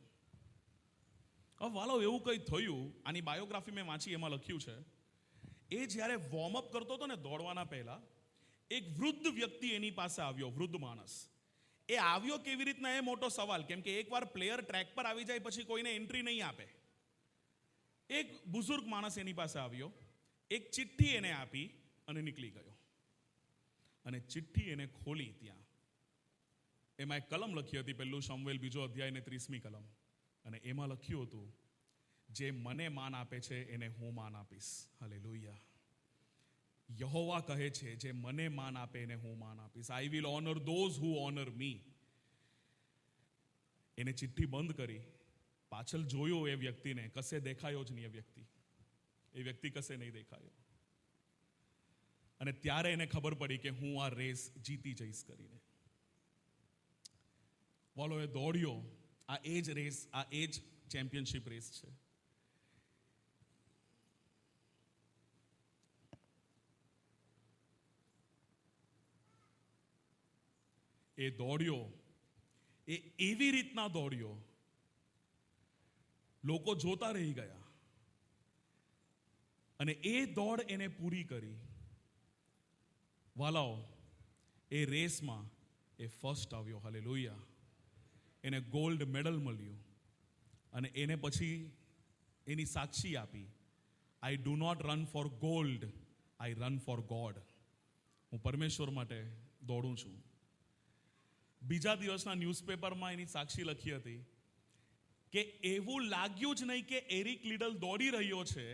હવે વાલો, એવું કંઈ થયું. આની બાયોગ્રાફી મેં વાંચી, એમાં લખ્યું છે એ જ્યારે વોર્મઅપ કરતો હતો ને દોડવાના પહેલા, એક વૃદ્ધ વ્યક્તિ એની પાસે આવ્યો, વૃદ્ધ માણસ. એ આવ્યો કેવી રીતના એ મોટો સવાલ, કેમ કે એકવાર પ્લેયર ટ્રેક પર આવી જાય પછી કોઈને એન્ટ્રી નહીં આપે. એક બુઝુર્ગ માણસ એની પાસે આવ્યો, એક ચિઠ્ઠી એને આપી અને નીકળી ગયો. અને ચિઠ્ઠી એને ખોલી, ત્યાં એમાં એક કલમ લખી હતી, 1 શમુએલ 2 અધ્યાય ને 30મી કલમ. અને એમાં લખ્યું હતું, જે મને માન આપે છે એને હું માન આપીશ. હાલેલુયા. યહોવા કહે છે જે મને માન આપે એને હું માન આપીશ. I will honour those who honour me. એને ચિઠ્ઠી બંધ કરી, પાછળ જોયો એ વ્યક્તિને, કશે દેખાયો જ નહીં. એ વ્યક્તિ કશે નહીં દેખાયો. અને ત્યારે એને ખબર પડી કે હું આ રેસ જીતી જઈશ કરીને. બોલો, એ દોડ્યો. આ એ જ રેસ, આ એ જ ચેમ્પિયનશિપ રેસ છે. એ દોડ્યો, એ એવી રીતના દોડ્યો, લોકો જોતા રહી ગયા. અને એ દોડ એને પૂરી કરી. વાલાઓ, એ રેસમાં એ ફર્સ્ટ આવ્યો. હાલેલુયા. એને ગોલ્ડ મેડલ મળ્યું. અને એને પછી એની સાક્ષી આપી, I do not run for gold, I run for God. હું પરમેશ્વર માટે દોડું છું. બીજા દિવસના ન્યૂઝપેપરમાં એની સાક્ષી લખી હતી કે એવું લાગ્યું જ નહીં કે એરિક લિડલ દોડી રહ્યો છે,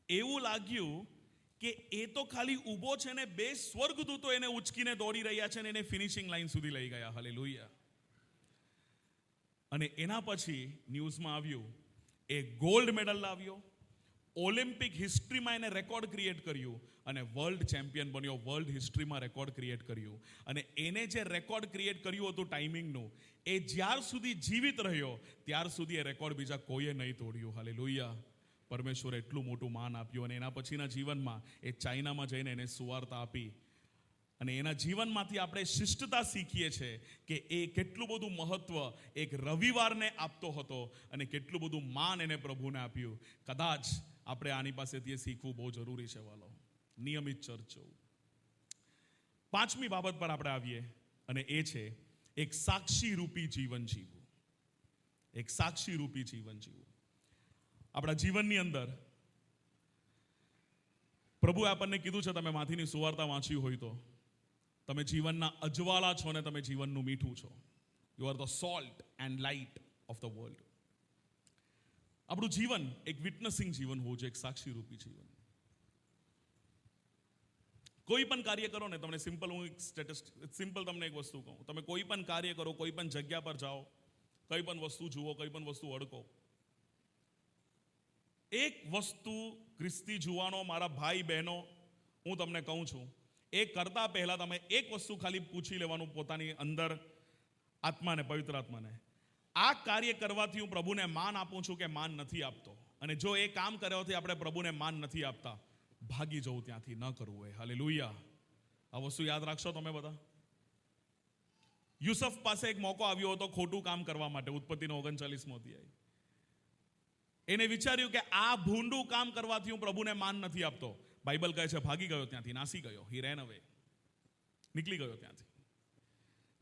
એવું લાગ્યું કે એ તો ખાલી ઊભો છે ને બે સ્વર્ગદૂતો એને ઉચકીને દોડી રહ્યા છે ને એને ફિનિશિંગ લાઈન સુધી લઈ ગયા. હાલેલુયા. અને એના પછી ન્યૂઝમાં આવ્યું એ ગોલ્ડ મેડલ લાવ્યો, ઓલિમ્પિક હિસ્ટ્રીમાં એને રેકોર્ડ ક્રિએટ કર્યું અને વર્લ્ડ ચેમ્પિયન બન્યો, વર્લ્ડ હિસ્ટ્રીમાં રેકોર્ડ ક્રિએટ કર્યું. અને એને જે રેકોર્ડ ક્રિએટ કર્યું હતું ટાઈમિંગનું, એ જ્યાર સુધી જીવિત રહ્યો ત્યાર સુધી એ રેકોર્ડ બીજા કોઈએ નહીં તોડ્યું. હાલેલુયા. પરમેશ્વરે એટલું મોટું માન આપ્યું અને એના પછીના જીવનમાં એ ચાઇનામાં જઈને એને સુવાર્તા આપી. અને એના જીવનમાંથી આપણે શિષ્ટતા શીખીએ છીએ કે એ કેટલું બધું મહત્વ એક રવિવારને આપતો હતો અને કેટલું બધું માન એને પ્રભુને આપ્યું. કદાચ આપણે આની પાસેથી શીખવું બહુ જરૂરી છે વાલો. નિયમિત ચર્ચ જવું. પાંચમી બાબત પર આપણે આવીએ અને એ છે એક સાક્ષી રૂપી જીવન જીવવું. એક સાક્ષી રૂપી જીવન જીવવું. આપણા જીવનની અંદર પ્રભુએ આપણને કીધું છે, તમે માથીની સુવાર્તા વાંચ્યું હોય તો, તમે જીવનના અજવાળા છો ને તમે જીવનનું મીઠું છો. You are the salt and light of the world. આપણું જીવન એક વિટનેસિંગ જીવન હોવું જોઈએ, એક સાક્ષી રૂપી જીવન. કોઈ પણ કાર્ય કરો ને, તમને સિમ્પલ તમને એક વસ્તુ કહું, તમે કોઈ પણ કાર્ય કરો, કોઈ પણ જગ્યા પર જાઓ, કઈ પણ વસ્તુ જુઓ, કઈ પણ વસ્તુ અડકો, એક વસ્તુ ખ્રિસ્તી જુવાનો મારા ભાઈ બહેનો હું તમને કહું છું, એ કરતા પહેલા તમે એક વસ્તુ ખાલી પૂછી લેવાનું પોતાની અંદર આત્માને, પવિત્ર આત્માને, આ કાર્ય કરવાથી હું પ્રભુને માન આપું છું કે માન નથી આપતો? અને જો એ કામ કરવાથી આપણે પ્રભુને માન નથી આપતા, ભાગી જવું ત્યાંથી, ન કરવું હોય. હાલેલુયા. આ વસ્તુ યાદ રાખશો તમે બધા. યુસુફ પાસે એક મોકો આવ્યો હતો ખોટું કામ કરવા માટે. ઉત્પત્તિનો 39મો અધ્યાય. એને વિચાર્યું કે આ ભૂંડું કામ કરવાથી હું પ્રભુને માન નથી આપતો. બાઇબલ કહે છે ભાગી ગયો ત્યાંથી, નાસી ગયો. હી રેન અવે, નીકળી ગયો ત્યાંથી.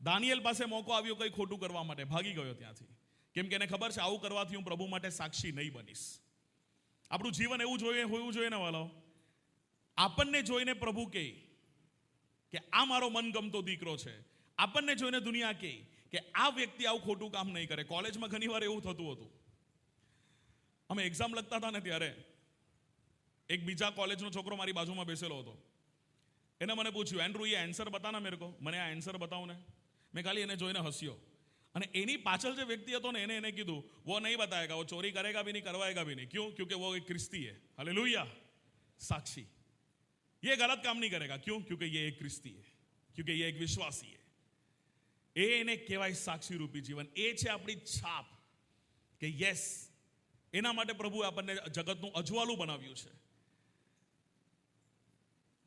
દાનિયેલ પાસે મોકો આવ્યો કંઈ ખોટું કરવા માટે, ભાગી ગયો ત્યાંથી. કેમ કે એને ખબર છે આવું કરવાથી હું પ્રભુ માટે સાક્ષી નહીં બનીશ. આપણું જીવન એવું હોવું જોઈએ ને વાલો, આપણને જોઈને પ્રભુ કહે કે આ મારો મનગમતો દીકરો છે. આપણને જોઈને દુનિયા કહે કે આ વ્યક્તિ આવું ખોટું કામ નહીં કરે. કોલેજમાં ઘણી વાર એવું થતું હતું. અમે એક્ઝામ લખતા હતા ને ત્યારે એક બીજા કોલેજનો છોકરો મારી બાજુમાં બેસેલો હતો. એને મને પૂછ્યું, એન્ડ્રુ એ આન્સર બતાના મેરે કો, મને આ આન્સર બતાવો ને. મેં ખાલી એને જોઈને હસ્યો. અને એની પાછળ જે વ્યક્તિ હતો ને એને કીધું, વો નહીં બતાએગા, વો ચોરી કરેગા ભી નહીં, કરવાએગા ભી નહીં. क्यों? क्योंकि वो एक क्रिस्ती है. हालेलुया. साक्षी. ये गलत काम नहीं करेगा. क्यों? क्योंकि ये एक क्रिस्ती है, क्योंकि ये एक विश्वासी है. એને કહેવાય સાક્ષી રૂપી જીવન. એ છે આપણી છાપ કે યસ, એના માટે પ્રભુએ આપણને જગતનું અજવાળું બનાવ્યું છે.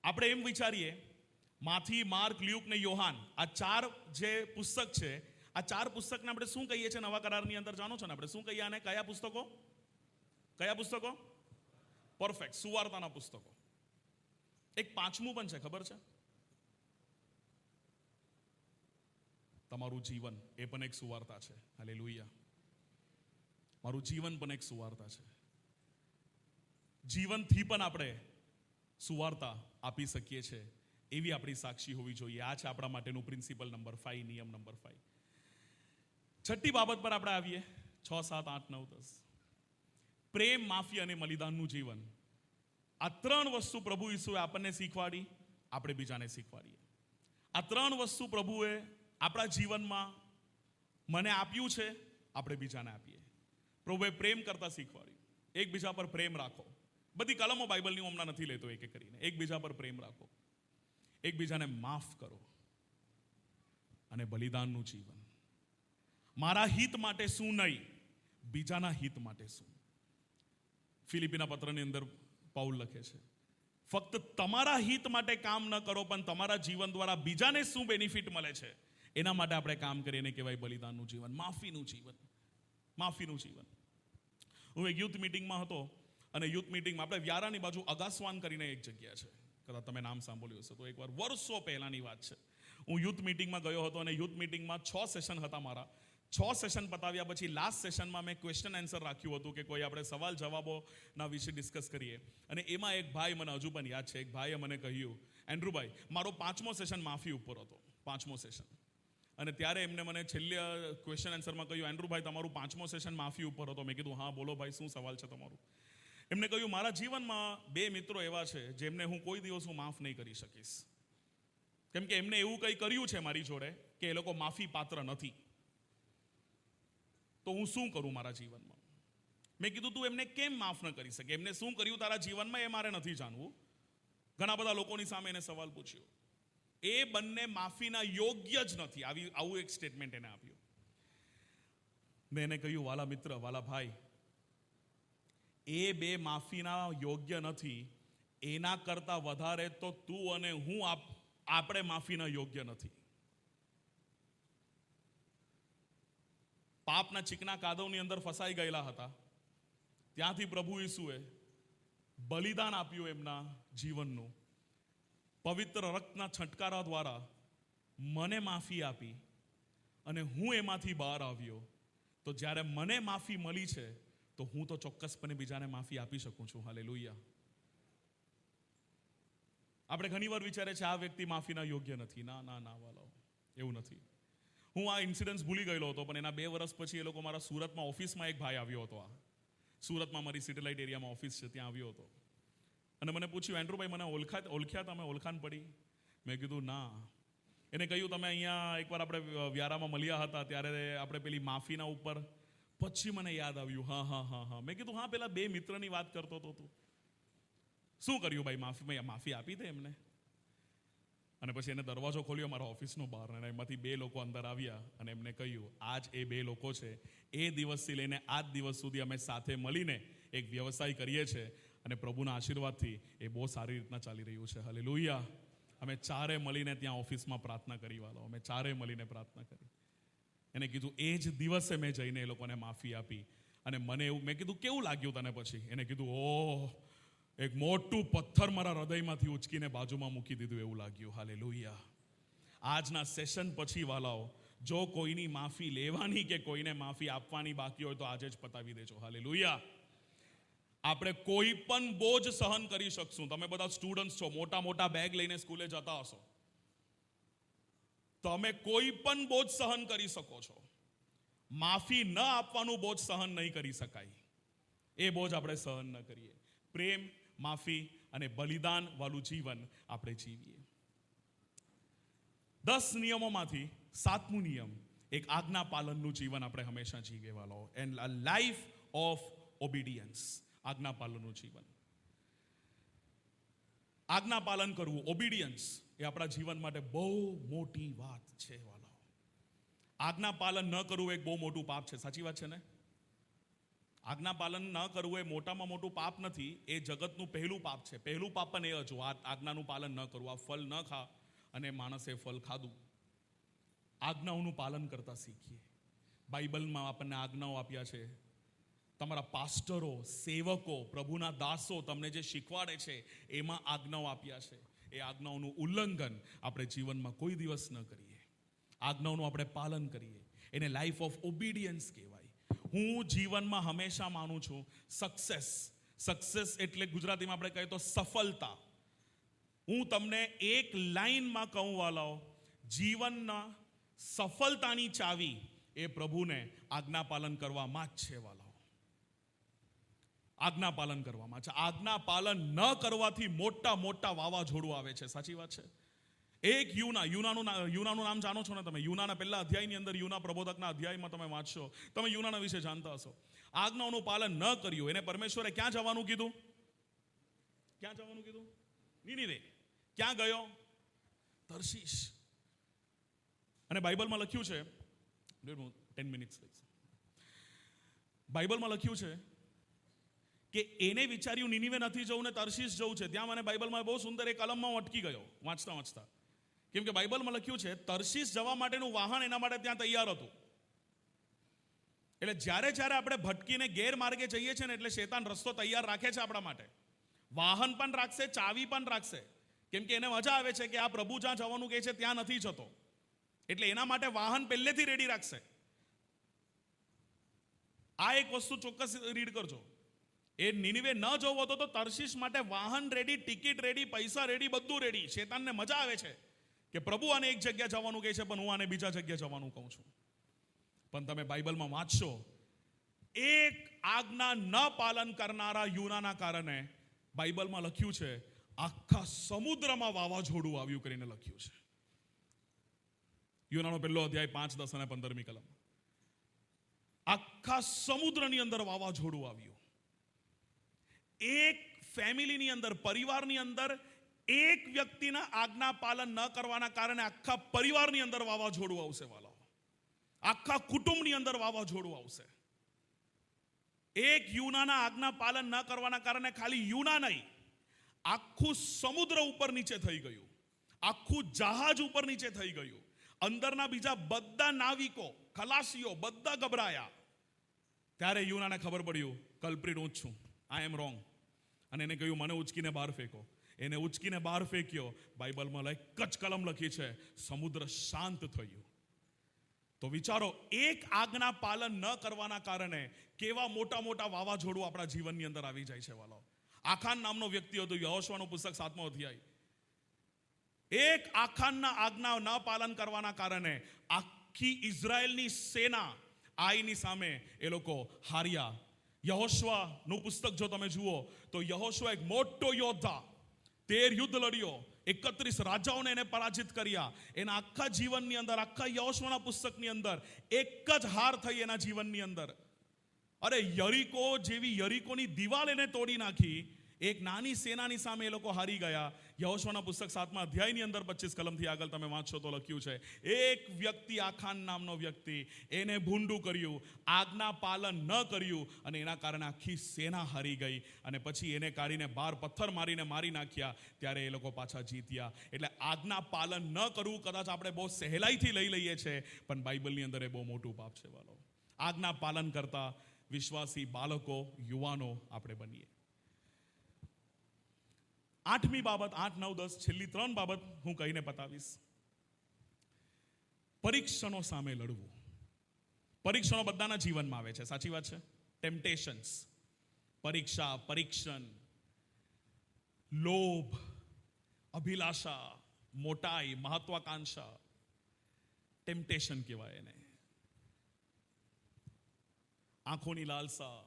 આપણે એમ વિચારીએ, માથી, માર્ક, લ્યુક ને યોહાન, આ ચાર જે પુસ્તક છે, આ ચાર પુસ્તકને આપણે શું કહીએ છીએ નવા કરારની અંદર? જાણો છો ને આપણે શું કહીએ આને? કયા પુસ્તકો? કયા પુસ્તકો? પરફેક્ટ, સુવાર્તાના પુસ્તકો. એક પાંચમું પણ છે, ખબર છે? તમારું જીવન એ પણ એક સુવાર્તા છે. હાલેલુયા. મારું જીવન પણ એક સુવાર્તા છે. જીવનથી પણ આપણે સુવાર્તા આપી શકીએ છીએ એવી આપણી સાક્ષી હોવી જોઈએ. આ છે આપણા માટેનું પ્રિન્સિપલ નંબર 5, નિયમ નંબર 5. છઠ્ઠી બાબત પર આપણે આવીએ. 6, 7, 8, 9, 10. પ્રેમ, માફી અને બલિદાનનું જીવન. આ ત્રણ વસ્તુ પ્રભુ ઈસુએ આપણને શીખવાડી, આપણે બીજાને શીખવાડીએ. આ ત્રણ વસ્તુ પ્રભુએ આપણા જીવનમાં મને આપ્યું છે, આપણે બીજાને આપીએ. પ્રભુએ પ્રેમ કરતા શીખવાડ્યું. એકબીજા પર પ્રેમ રાખો. બધી કલમો બાઇબલની હું હમણાં નથી લેતો એક એક કરીને. એકબીજા પર પ્રેમ રાખો, એકબીજાને માફ કરો અને બલિદાનનું જીવન. મારા હિત માટે શું નહીં, બીજાના હિત માટે શું. ફિલિપીના પત્રની અંદર પાઉલ લખે છે, ફક્ત તમારા હિત માટે કામ ન કરો, પણ તમારા જીવન દ્વારા બીજાને શું બેનિફિટ મળે છે એના માટે આપણે કામ કરીએ. એને કહેવાય બલિદાનનું જીવન, માફીનું જીવન. માફીનું જીવન. હું એક યુથ મિટિંગમાં હતો અને યુથ મિટિંગમાં આપણે વ્યારાની બાજુ અગાસવાન કરીને એક જગ્યા છે, કદાચ તમે નામ સાંભળ્યું હશે. તો એકવાર વર્ષો પહેલાની વાત છે, હું યુથ મિટિંગમાં ગયો હતો અને યુથ મિટિંગમાં 6 સેશન હતા મારા. 6 સેશન પતાવ્યા પછી લાસ્ટ સેશનમાં મેં ક્વેશ્ચન આન્સર રાખ્યું હતું કે કોઈ આપણે સવાલ જવાબોના વિશે ડિસ્કસ કરીએ. અને એમાં એક ભાઈ, મને હજુ પણ યાદ છે, એક ભાઈએ મને કહ્યું, એન્ડ્રુભાઈ, મારો 5મો સેશન માફી ઉપર હતો. 5મો સેશન. અને ત્યારે એમને મને છેલ્લે ક્વેશ્ચન આન્સરમાં કહ્યું, એન્ડ્રુભાઈ તમારું 5મો સેશન માફી ઉપર હતો. મેં કીધું હા બોલો ભાઈ, શું સવાલ છે તમારું? એમને કહ્યું મારા જીવનમાં 2 મિત્રો એવા છે જેમને હું કોઈ દિવસ માફ નહીં કરી શકીશ, કેમ કે એમને એવું કંઈ કર્યું છે મારી જોડે કે એ લોકો માફી પાત્ર નથી. તો હું શું કરું મારા જીવનમાં? મેં કીધું તું એમને કેમ માફ ન કરી શકે? એમને શું કર્યું તારા જીવનમાં એ મારે નથી જાણવું. ઘણા બધા લોકોની સામે એને સવાલ પૂછ્યો. એ બંને માફીના યોગ્ય જ નથી, આવું એક સ્ટેટમેન્ટ એને આપ્યું. મેં એને કહ્યું વાલા મિત્ર, વાલા ભાઈ, એ 2 માફીના યોગ્ય નથી. એના કરતા વધારે તો તું અને હું આપણે માફીના યોગ્ય નથી. પાપના ચીકણા કાદવની અંદર ફસાઈ ગયેલા હતા. ત્યાંથી પ્રભુ ઈસુએ બલિદાન આપ્યું એમના જીવનનું. પવિત્ર રક્તના છંટકારા દ્વારા મને માફી આપી અને હું એમાંથી બહાર આવ્યો. તો જ્યારે મને માફી મળી છે તો હું તો ચોક્કસપણે બીજાને માફી આપી શકું છું. હાલેલુયા. આપણે ઘણીવાર વિચારે છે આ વ્યક્તિ માફીના યોગ્ય નથી. ના ના ના વાલાઓ, એવું નથી. હું આ ઇન્સિડન્સ ભૂલી ગયેલો હતો, પણ એના 2 વર્ષ પછી એ લોકો મારા સુરતમાં ઓફિસમાં એક ભાઈ આવ્યો હતો. સુરતમાં મારી સિટીલાઇટ એરિયામાં ઓફિસ છે, ત્યાં આવ્યો હતો અને મને પૂછ્યું, એન્ડ્રુભાઈ મને ઓળખ્યા તમે? ઓળખાણ પડી? મેં કીધું ના. એને કહ્યું તમે અહીંયા એકવાર આપણે વ્યારામાં મળ્યા હતા ત્યારે આપણે પેલી માફીના ઉપર. પછી મને યાદ આવ્યું, હા હા હા હા. મેં કીધું હા, પેલા 2 મિત્રની વાત કરતો હતો તું. શું કર્યું ભાઈ? માફી આપી દે એમને. અને પછી એને દરવાજો ખોલ્યો મારા ઓફિસનો બહાર, અને એમાંથી 2 લોકો અંદર આવ્યા અને એમને કહ્યું આજ એ 2 લોકો છે. એ દિવસથી લઈને આજ દિવસ સુધી અમે સાથે મળીને એક વ્યવસાય કરીએ છીએ અને પ્રભુના આશીર્વાદથી એ બહુ સારી રીતના ચાલી રહ્યું છે. હાલેલુયા. અમે 4 મળીને ત્યાં ઓફિસમાં પ્રાર્થના કરી વાલો. અમે 4 મળીને પ્રાર્થના કરી. એને કીધું એ જ દિવસે મેં જઈને એ લોકોને માફી આપી. અને મને એવું, મેં કીધું કેવું લાગ્યું તને? પછી એને કીધું ઓહ, એક મોટું પથ્થર મારા હૃદયમાંથી ઉચકીને બાજુમાં મૂકી દીધું એવું લાગ્યું. હાલેલુયા. આજના સેશન પછી વાલાઓ, જો કોઈની માફી લેવાની કે કોઈને માફી આપવાની બાકી હોય તો આજે જ પતાવી દેજો. હાલેલુયા. આપણે કોઈ પણ બોજ સહન કરી શકશું. તમે બધા સ્ટુડન્ટ્સ છો, મોટા મોટા બેગ લઈને સ્કૂલે જતા હશો. તમે કોઈ પણ બોજ સહન કરી શકો છો. માફી ન આપવાનું બોજ સહન નહીં કરી શકાય. એ બોજ આપણે સહન ન કરીએ. પ્રેમ, માફી અને બલિદાન વાળું જીવન આપણે જીવીએ. 10 નિયમોમાંથી 7મું નિયમ, એક આજ્ઞા પાલનનું જીવન આપણે હંમેશા જીવીએ વાળો. And a life of obedience. આજ્ઞા પાલનનું જીવન. આજ્ઞા પાલન કરવું, ઓબિડિયન્સ, એ આપણા જીવન માટે બહુ મોટી વાત છે વાળો. આજ્ઞા પાલન ન કરવું એક બહુ મોટું પાપ છે. સાચી વાત છે ને? આજ્ઞા પાલન ન કરવું એ મોટામાં મોટું પાપ નથી, એ જગતનું પહેલું પાપ છે. પહેલું પાપ પણ એ હજુ આજ્ઞાનું પાલન ન કરવું. આ ફળ ન ખા અને માણસે ફળ ખાધું. આજ્ઞાઓનું પાલન કરતા શીખીએ. બાઇબલમાં આપણને આજ્ઞાઓ આપ્યા છે. તમારા પાસ્ટરો, સેવકો, પ્રભુના દાસો તમને જે શીખવાડે છે એમાં આજ્ઞાઓ આપ્યા છે. એ આજ્ઞાઓનું ઉલ્લંઘન આપણે જીવનમાં કોઈ દિવસ ન કરીએ. આજ્ઞાઓનું આપણે પાલન કરીએ. એને લાઈફ ઓફ ઓબિડિયન્સ કહેવાય. હું જીવનમાં હંમેશા માનું છું સક્સેસ એટલે ગુજરાતીમાં આપણે કહીએ તો સફળતા. હું તમને એક લાઈનમાં કહું વાલાઓ, જીવનના સફળતાની ચાવી એ પ્રભુને આજ્ઞા પાલન કરવામાં જ છે વાલાઓ. આજ્ઞા પાલન કરવામાં છે. આજ્ઞા પાલન ન કરવાથી મોટા મોટા વાવાઝોડું આવે છે. સાચી વાત છે. એક યુનાનું નામ જાણો છો ને તમે? યુનાના પહેલા અધ્યાયની અંદર, યુના પ્રબોધકના અધ્યાયમાં તમે વાંચશો, તમે યુનાના વિશે જાણતા હશો. આજ્ઞાઓનું પાલન ન કર્યું, એને પરમેશ્વરે ક્યાં જવાનું કીધું? ક્યાં જવાનું કીધું? નીનીવે. ક્યાં ગયો? તર્શીશ. અને બાઇબલમાં લખ્યું છે, 10 મિનિટ્સ, બાઇબલમાં લખ્યું છે કે એને વિચાર્યું નીનીવે નથી જવું ને તર્શીશ જવું છે. ત્યાં મને બાઇબલમાં બહુ સુંદર એક કલમમાં અટકી ગયો વાંચતા. કેમ કે બાઇબલમાં લખ્યું છે તર્શીશ જવા માટેનું વાહન એના માટે ત્યાં તૈયાર હતું. એટલે જ્યારે આપણે ભટકીને ગેરમાર્ગે જઈએ છીએ ને, એટલે શેતાન રસ્તો તૈયાર રાખે છે આપણા માટે. વાહન પણ રાખશે, ચાવી પણ રાખશે. કેમ કે એને મજા આવે છે કે આ પ્રભુ જ્યાં જવાનું કહે છે ત્યાં નથી જતો. એટલે એના માટે વાહન પહેલેથી રેડી રાખશે. આ એક વસ્તુ ચોક્કસ રીડ કરજો. એ નીનીવે ન જવો હતો તો તર્શીશ માટે વાહન રેડી, ટિકિટ રેડી, પૈસા રેડી, બધું રેડી. શેતાનને મજા આવે છે કે પ્રભુ આને એક જગ્યા જવાનું કહે છે પણ હું આને બીજા જગ્યા જવાનું કહું છું. પણ તમે બાઇબલમાં વાંચશો, એક આજ્ઞા ન પાલન કરનારા યુનાના કારણે બાઇબલમાં લખ્યું છે આખા સમુદ્રમાં વાવાઝોડું આવ્યું કરીને લખ્યું છે. યુનાનો પહેલો અધ્યાય 5, 10 અને 15મી કલમ. આખા સમુદ્રની અંદર વાવાઝોડું આવ્યું. એક ફેમિલીની અંદર, પરિવારની અંદર એક વ્યક્તિના આજ્ઞા પાલન ન કરવાના કારણે આખા પરિવારની અંદર વાવાઝોડું આવશે વાલા. આખા કુટુંબની અંદર વાવાઝોડું આવશે. એક યુનાના આજ્ઞા પાલન ન કરવાના કારણે ખાલી યુના નહીં, આખું સમુદ્ર ઉપર નીચે થઈ ગયું, આખું જહાજ ઉપર નીચે થઈ ગયું. અંદરના બીજા બધા નાવિકો, ખલાસીઓ બધા ગભરાયા. ત્યારે યુનાને ખબર પડ્યું કલ્પ્રિટ હું જ છું, આઈ એમ રોંગ. અને એને કહ્યું મને ઉચકીને બહાર ફેંકો. એને ઉચકીને બહાર ફેંક્યો. બાઇબલમાં એક જ કલમ લખી છે, સમુદ્ર શાંત થયું. તો વિચારો, એક આજ્ઞા પાલન ન કરવાના કારણે કેવા મોટા મોટા વાવાઝોડું આપણા જીવનની અંદર આવી જાય છે વાલો. આખાન નામનો વ્યક્તિ હતો, યહોશુઆનું પુસ્તક 7મો અધ્યાય. એક આખાનના આજ્ઞા ન પાલન કરવાના કારણે આખી ઇઝરાયલની સેના આઈની સામે એ લોકો હાર્યા. યહોશુઆનું પુસ્તક જો તમે જુઓ તો યહોશુઆ એક મોટો યોદ્ધા, 13 યુદ્ધ લડ્યો, 31 રાજાઓને એને પરાજિત કર્યા. એના આખા જીવનની અંદર, આખા યહોશુઆના પુસ્તકની અંદર એક જ હાર થઈ એના જીવનની અંદર. અરે યરીકો જેવી યરીકોની દિવાલ એને તોડી નાખી. એક નાની સેનાની સામે એ લોકો હારી ગયા. યહોશુઆના પુસ્તક 7મા અધ્યાયની અંદર 25 કલમથી આગળ તમે વાંચશો તો લખ્યું છે, એક વ્યક્તિ, આખાન નામનો વ્યક્તિ, એને ભૂંડું કર્યું, આજ્ઞા પાલન ન કર્યું અને એના કારણે આખી સેના હારી ગઈ. અને પછી એને કાઢીને બહાર પથ્થર મારીને મારી નાખ્યા. ત્યારે એ લોકો પાછા જીત્યા. એટલે આજ્ઞા પાલન ન કરવું કદાચ આપણે બહુ સહેલાઈથી લઈ લઈએ છીએ, પણ બાઇબલની અંદર એ બહુ મોટું પાપ છે વાલો. આજ્ઞા પાલન કરતા વિશ્વાસી બાળકો, યુવાનો આપણે બનીએ. 8મી બાબત, 8, 9, 10, છેલ્લી 3 બાબત હું કહીને પતાવીશ. પરીક્ષણો સામે લડવું. પરીક્ષણો બધાના જીવનમાં આવે છે, સાચી વાત છે. ટેમ્પટેશન્સ, પરીક્ષા, પરીક્ષણ, લોભ, અભિલાષા, મોટાઈ, મહત્વાકાંક્ષા, ટેમ્પટેશન કહેવાય એને. આંખોની લાલસા,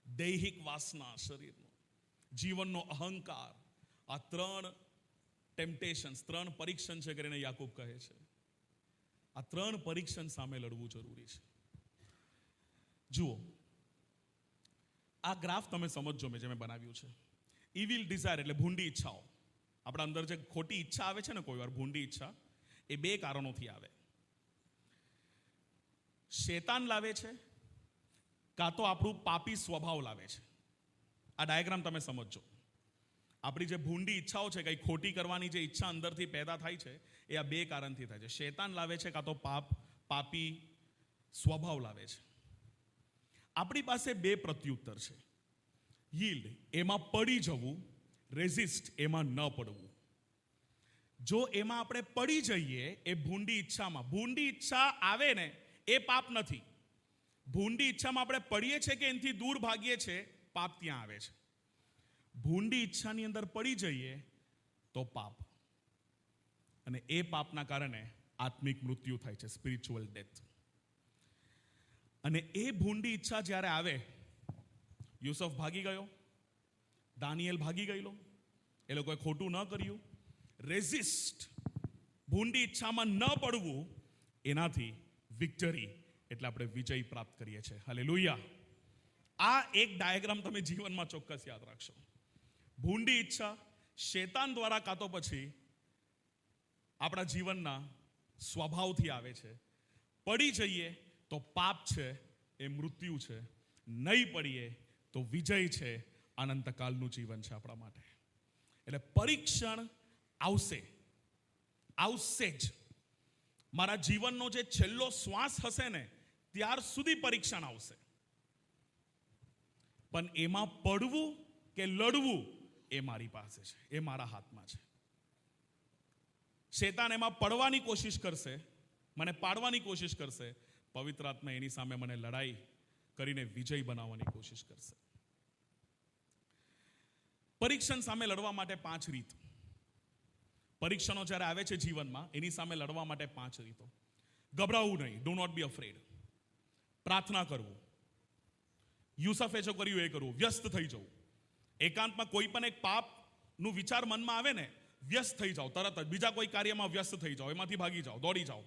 દૈહિક વાસના, શરીરનો, જીવનનો અહંકાર, આ 3 ટેમ્પટેશન્સ, 3 પરીક્ષણ છે કરીને યાકૂબ કહે છે. આ 3 પરીક્ષણ સામે લડવું જરૂરી છે. જુઓ, આ ગ્રાફ તમે સમજો, મેં જે બનાવ્યું છે. ઇવિલ ડિઝાયર એટલે ભૂંડી ઈચ્છાઓ. આપણા અંદર જે ખોટી ઈચ્છા આવે છે ને કોઈ વાર, ભૂંડી ઈચ્છા, એ 2 કારણોથી આવે. શેતાન લાવે છે, કાં તો આપણું પાપી સ્વભાવ લાવે છે. આ ડાયાગ્રામ તમે સમજો. આપણી જે ભૂંડી ઈચ્છાઓ છે, કંઈ ખોટી કરવાની જે ઈચ્છા અંદરથી પેદા થાય છે, એ આ 2 કારણથી થાય છે. શેતાન લાવે છે, કાં તો પાપી સ્વભાવ લાવે છે. આપણી પાસે 2 પ્રત્યુત્તર છે. yield, એમાં પડી જવું, રેઝિસ્ટ, એમાં ન પડવું. જો એમાં આપણે પડી જઈએ, એ ભૂંડી ઈચ્છામાં, ભૂંડી ઈચ્છા આવે ને એ પાપ નથી. ભૂંડી ઈચ્છામાં આપણે પડીએ છીએ કે એનાથી દૂર ભાગીએ છીએ, પાપ ત્યાં આવે છે. ભૂંડી ઈચ્છાની અંદર પડી જઈએ તો પાપ, અને એ પાપના કારણે આત્મિક મૃત્યુ થાય છે, સ્પિરિચ્યુઅલ ડેથ. અને એ ભૂંડી ઈચ્છા જ્યારે આવે, યુસુફ ભાગી ગયો, દાનિયેલ ભાગી ગયેલો, એ લોકોએ ખોટું ન કર્યું. રેઝિસ્ટ, ભૂંડી ઈચ્છામાં ન પડવું, એનાથી વિક્ટરી એટલે આપણે વિજય પ્રાપ્ત કરીએ છીએ. હાલેલુયા. આ એક ડાયાગ્રામ તમે જીવનમાં ચોક્કસ યાદ રાખશો. ભૂંડી ઈચ્છા શેતાન દ્વારા કાં તો પછી આપણા જીવનના સ્વભાવથી આવે છે. પડી જઈએ તો પાપ છે, એ મૃત્યુ છે. નહીં પડીએ તો વિજય છે, અનંતકાલનું જીવન છે આપણા માટે. એટલે પરીક્ષણ આવશે જ. મારા જીવનનો જે છેલ્લો શ્વાસ હશે ને, ત્યાર સુધી પરીક્ષણ આવશે. પણ એમાં પડવું કે લડવું એ મારી પાસે છે, એ મારા હાથમાં છે. શેતાન એમાં પડવાની કોશિશ કરશે, મને પાડવાની કોશિશ કરશે. પવિત્ર આત્મા એની સામે મને લડાઈ કરીને વિજય બનાવવાની કોશિશ કરશે. પરીક્ષણ સામે લડવા માટે 5 રીત. પરીક્ષણો જ્યારે આવે છે જીવનમાં, એની સામે લડવા માટે 5 રીતો. ગભરાવું નહીં, ડુ નોટ બી અફ્રેડ. પ્રાર્થના કરવું, યુસફે જો કર્યું એ કરવું, વ્યસ્ત થઈ જવું. એકાંતમાં કોઈ પણ એક પાપનું વિચાર મનમાં આવે ને, વ્યસ્ત થઈ જાઓ તરત જ, બીજા કોઈ કાર્યમાં વ્યસ્ત થઈ જાઓ, એમાંથી ભાગી જાઓ, દોડી જાઓ.